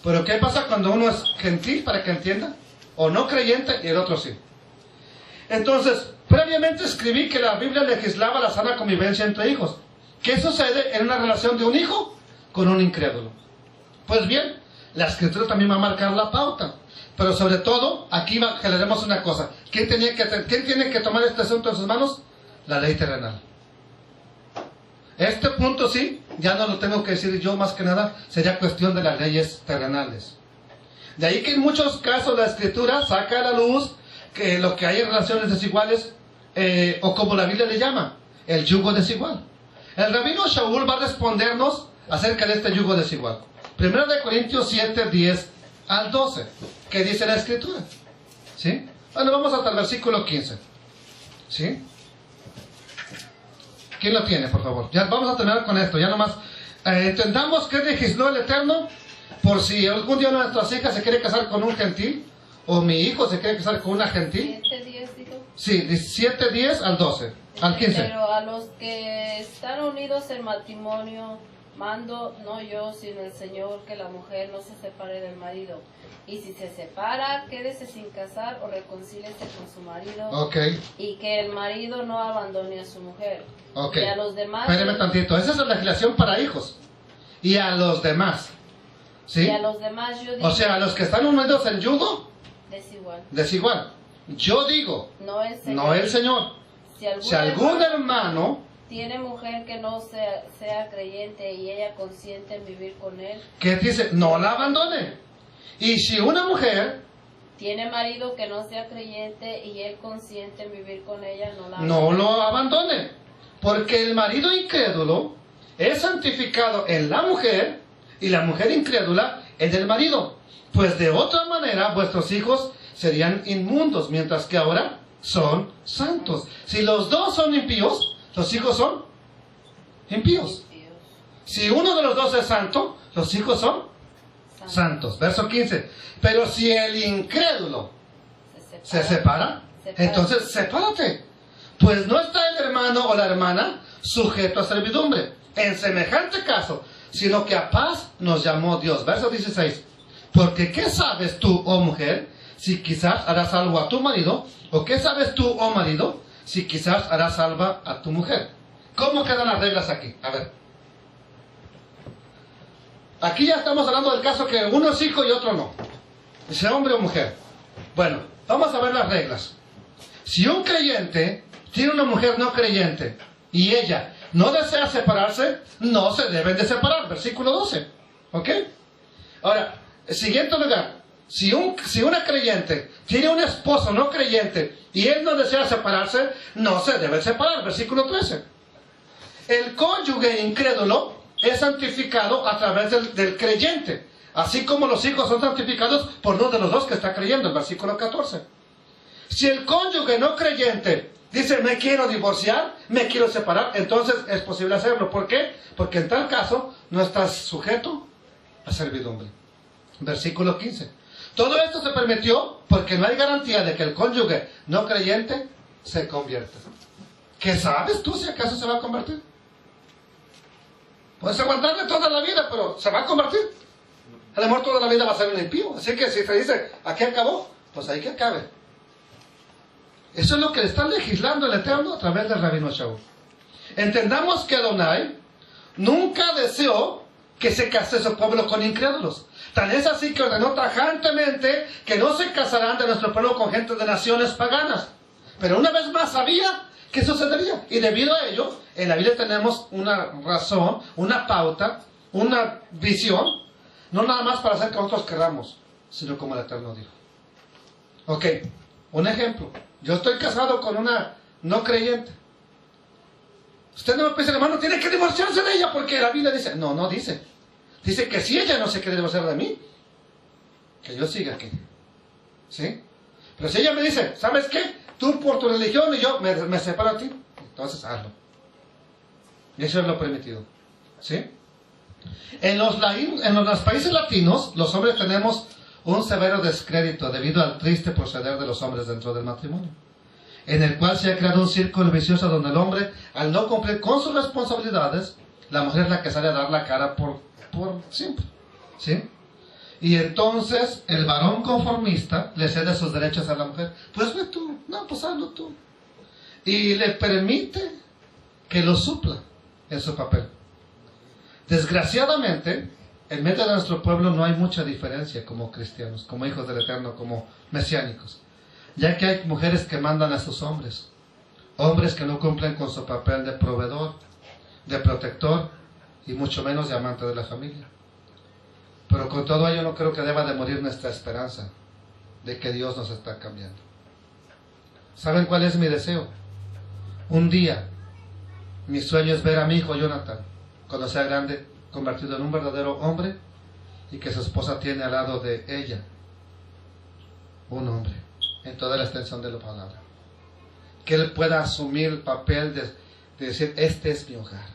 ¿Pero qué pasa cuando uno es gentil, para que entienda? O no creyente y el otro sí. Entonces, previamente escribí que la Biblia legislaba la sana convivencia entre hijos. ¿Qué sucede en una relación de un hijo con un incrédulo? Pues bien, la Escritura también va a marcar la pauta. Pero sobre todo, aquí generemos una cosa. ¿Quién tiene que tomar este asunto en sus manos? La ley terrenal. Este punto sí, ya no lo tengo que decir yo, más que nada, sería cuestión de las leyes terrenales. De ahí que en muchos casos la Escritura saca a la luz que lo que hay en relaciones desiguales, o como la Biblia le llama, el yugo desigual. El rabino Shaul va a respondernos acerca de este yugo desigual. 1 Corintios 7, 10 al 12. ¿Qué dice la Escritura? ¿Sí? Bueno, vamos hasta el versículo 15. ¿Sí? ¿Quién lo tiene, por favor? Ya vamos a terminar con esto. Ya nomás entendamos que legisló el Eterno por si algún día una de nuestras hijas se quiere casar con un gentil, o mi hijo se quiere casar con una gentil. 7:10, digo. Sí, 7, 10 al 12. Al 15. Pero a los que están unidos en matrimonio, mando, no yo, sino el Señor, que la mujer no se separe del marido. Y si se separa, quédese sin casar o reconcíliese con su marido. Ok. Y que el marido no abandone a su mujer. Ok. Y a los demás... Espéreme tantito. Esa es la legislación para hijos. Y a los demás. ¿Sí? Y a los demás yo digo... O sea, a los que están unidos en yugo, desigual. desigual. Yo digo, No el Señor. no el Señor. Si algún hermano tiene mujer que no sea creyente y ella consiente en vivir con él, que dice, no la abandone. Y si una mujer tiene marido que no sea creyente y él consiente en vivir con ella, no la no lo abandone. Porque el marido incrédulo es santificado en la mujer y la mujer incrédula en el marido. Pues de otra manera vuestros hijos serían inmundos, mientras que ahora son santos. Si los dos son impíos, los hijos son impíos. Si uno de los dos es santo, los hijos son santos. Verso 15. Pero si el incrédulo se separa, entonces sepárate. Pues no está el hermano o la hermana sujeto a servidumbre, en semejante caso, sino que a paz nos llamó Dios. Verso 16. Porque ¿qué sabes tú, oh mujer, si quizás harás algo a tu marido? ¿O qué sabes tú, oh marido, si quizás harás algo a tu mujer? ¿Cómo quedan las reglas aquí? A ver. Aquí ya estamos hablando del caso que uno es hijo y otro no. Dice hombre o mujer. Bueno, vamos a ver las reglas. Si un creyente tiene una mujer no creyente y ella no desea separarse, no se deben de separar. Versículo 12. ¿Ok? Ahora, siguiente lugar. Si una creyente tiene un esposo no creyente y él no desea separarse, no se debe separar. Versículo 13. El cónyuge incrédulo es santificado a través del creyente, así como los hijos son santificados por uno de los dos que está creyendo. El versículo 14. Si el cónyuge no creyente dice, me quiero divorciar, me quiero separar, entonces es posible hacerlo. ¿Por qué? Porque en tal caso no estás sujeto a servidumbre. Versículo 15. Todo esto se permitió porque no hay garantía de que el cónyuge no creyente se convierta. ¿Qué sabes tú si acaso se va a convertir? Puedes aguantarle toda la vida, pero se va a convertir. A lo mejor toda la vida va a ser un impío. Así que si te dice, aquí acabó, pues ahí que acabe. Eso es lo que le está legislando el Eterno a través del Rabino Shaul. Entendamos que Adonai nunca deseó que se case su pueblo con incrédulos. Tan es así que ordenó tajantemente que no se casarán de nuestro pueblo con gente de naciones paganas. Pero una vez más sabía que sucedería. Y debido a ello, en la Biblia tenemos una razón, una pauta, una visión, no nada más para hacer que nosotros queramos, sino como el Eterno dijo. Ok, un ejemplo. Yo estoy casado con una no creyente. Usted no me piensa, hermano, tiene que divorciarse de ella porque la Biblia dice, no dice. Dice que si ella no se quiere divorciar de mí, que yo siga aquí. ¿Sí? Pero si ella me dice, ¿sabes qué? Tú por tu religión y yo me separo a ti, entonces hazlo. Y eso es lo permitido. ¿Sí? En los países latinos, los hombres tenemos un severo descrédito debido al triste proceder de los hombres dentro del matrimonio, en el cual se ha creado un círculo vicioso donde el hombre, al no cumplir con sus responsabilidades, la mujer es la que sale a dar la cara por siempre. ¿Sí? Y entonces el varón conformista le cede sus derechos a la mujer. Pues ve tú, no, pues hazlo tú. Y le permite que lo supla en su papel. Desgraciadamente, en medio de nuestro pueblo no hay mucha diferencia como cristianos, como hijos del Eterno, como mesiánicos. Ya que hay mujeres que mandan a sus hombres. Hombres que no cumplen con su papel de proveedor, de protector y mucho menos de amante de la familia. Pero con todo ello no creo que deba de morir nuestra esperanza de que Dios nos está cambiando. ¿Saben cuál es mi deseo? Un día, mi sueño es ver a mi hijo Jonathan, cuando sea grande, convertido en un verdadero hombre y que su esposa tiene al lado de ella un hombre, en toda la extensión de la palabra. Que él pueda asumir el papel de decir, este es mi hogar.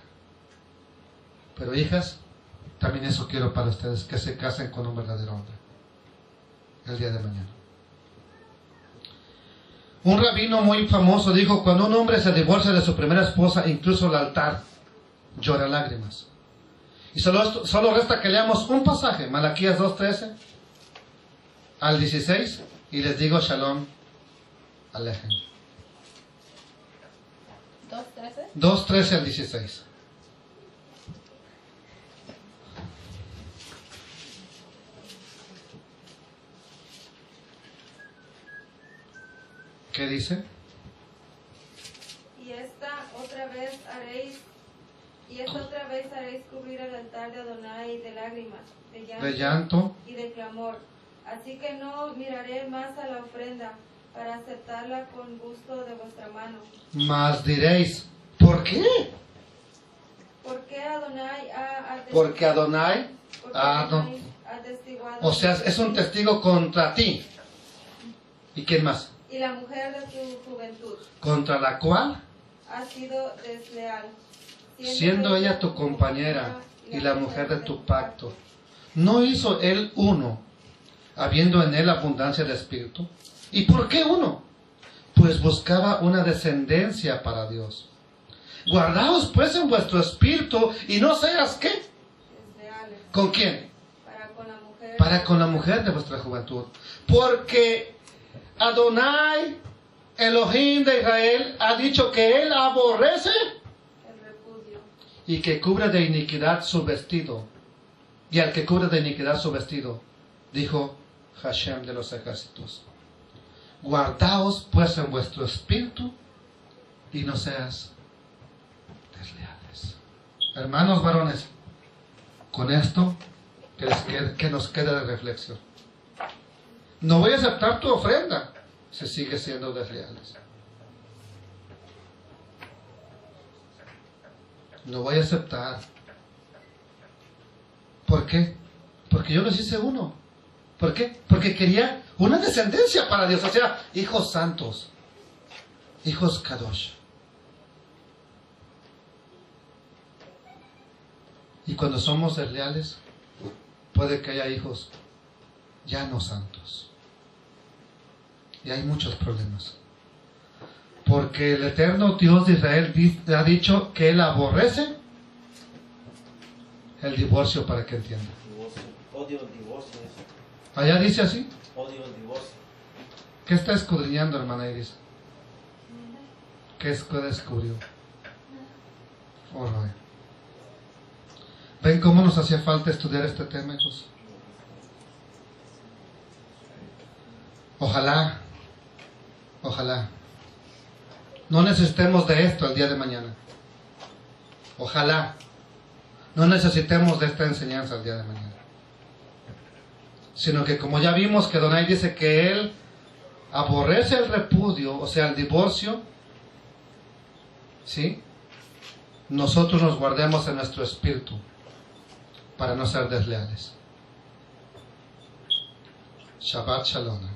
Pero hijas, también eso quiero para ustedes, que se casen con un verdadero hombre el día de mañana. Un rabino muy famoso dijo, cuando un hombre se divorcia de su primera esposa, incluso el altar llora lágrimas. Y solo resta que leamos un pasaje, Malaquías 2:13 al 16, y les digo Shalom Alejem. 2:13. 2:13 al 16. ¿Qué dice? Y esta otra vez haréis cubrir el altar de Adonai de lágrimas, de llanto y de clamor. Así que no miraré más a la ofrenda para aceptarla con gusto de vuestra mano. Mas diréis, ¿por qué? Porque Adonai Porque Adonai ha atestiguado. O sea, es un testigo contra ti. ¿Y quién más? Y la mujer de tu juventud, Contra la cual, ha sido desleal, siendo ella tu compañera y la mujer de tu pacto, ¿no hizo él uno, habiendo en él abundancia de espíritu? ¿Y por qué uno? Pues buscaba una descendencia para Dios. Guardaos pues en vuestro espíritu y no seas ¿qué? desleales. ¿Con quién? Para Con la mujer de vuestra juventud. Porque Adonai, Elohim de Israel, ha dicho que él aborrece el repudio. y que cubre de iniquidad su vestido. Y al que cubre de iniquidad su vestido, dijo Hashem de los ejércitos. Guardaos pues en vuestro espíritu y no seas desleales. Hermanos varones, con esto que nos queda de reflexión. No voy a aceptar tu ofrenda si sigues siendo desleales. No voy a aceptar. ¿Por qué? Porque yo les hice uno. ¿Por qué? Porque quería una descendencia para Dios. O sea, hijos santos. Hijos Kadosh. Y cuando somos desleales, puede que haya hijos ya no santos. Y hay muchos problemas. Porque el eterno Dios de Israel ha dicho que Él aborrece el divorcio, para que entienda. Divorcio. Odio el divorcio. Allá dice así. Odio el divorcio. ¿Qué está escudriñando, hermana Iris? ¿Qué descubrió? Oh, no. ¿Ven cómo nos hacía falta estudiar este tema, hijos? Ojalá no necesitemos de esto el día de mañana. Ojalá no necesitemos de esta enseñanza el día de mañana. Sino que, como ya vimos que Donai dice que él aborrece el repudio, o sea, el divorcio, ¿sí? Nosotros nos guardemos en nuestro espíritu para no ser desleales. Shabbat Shalom.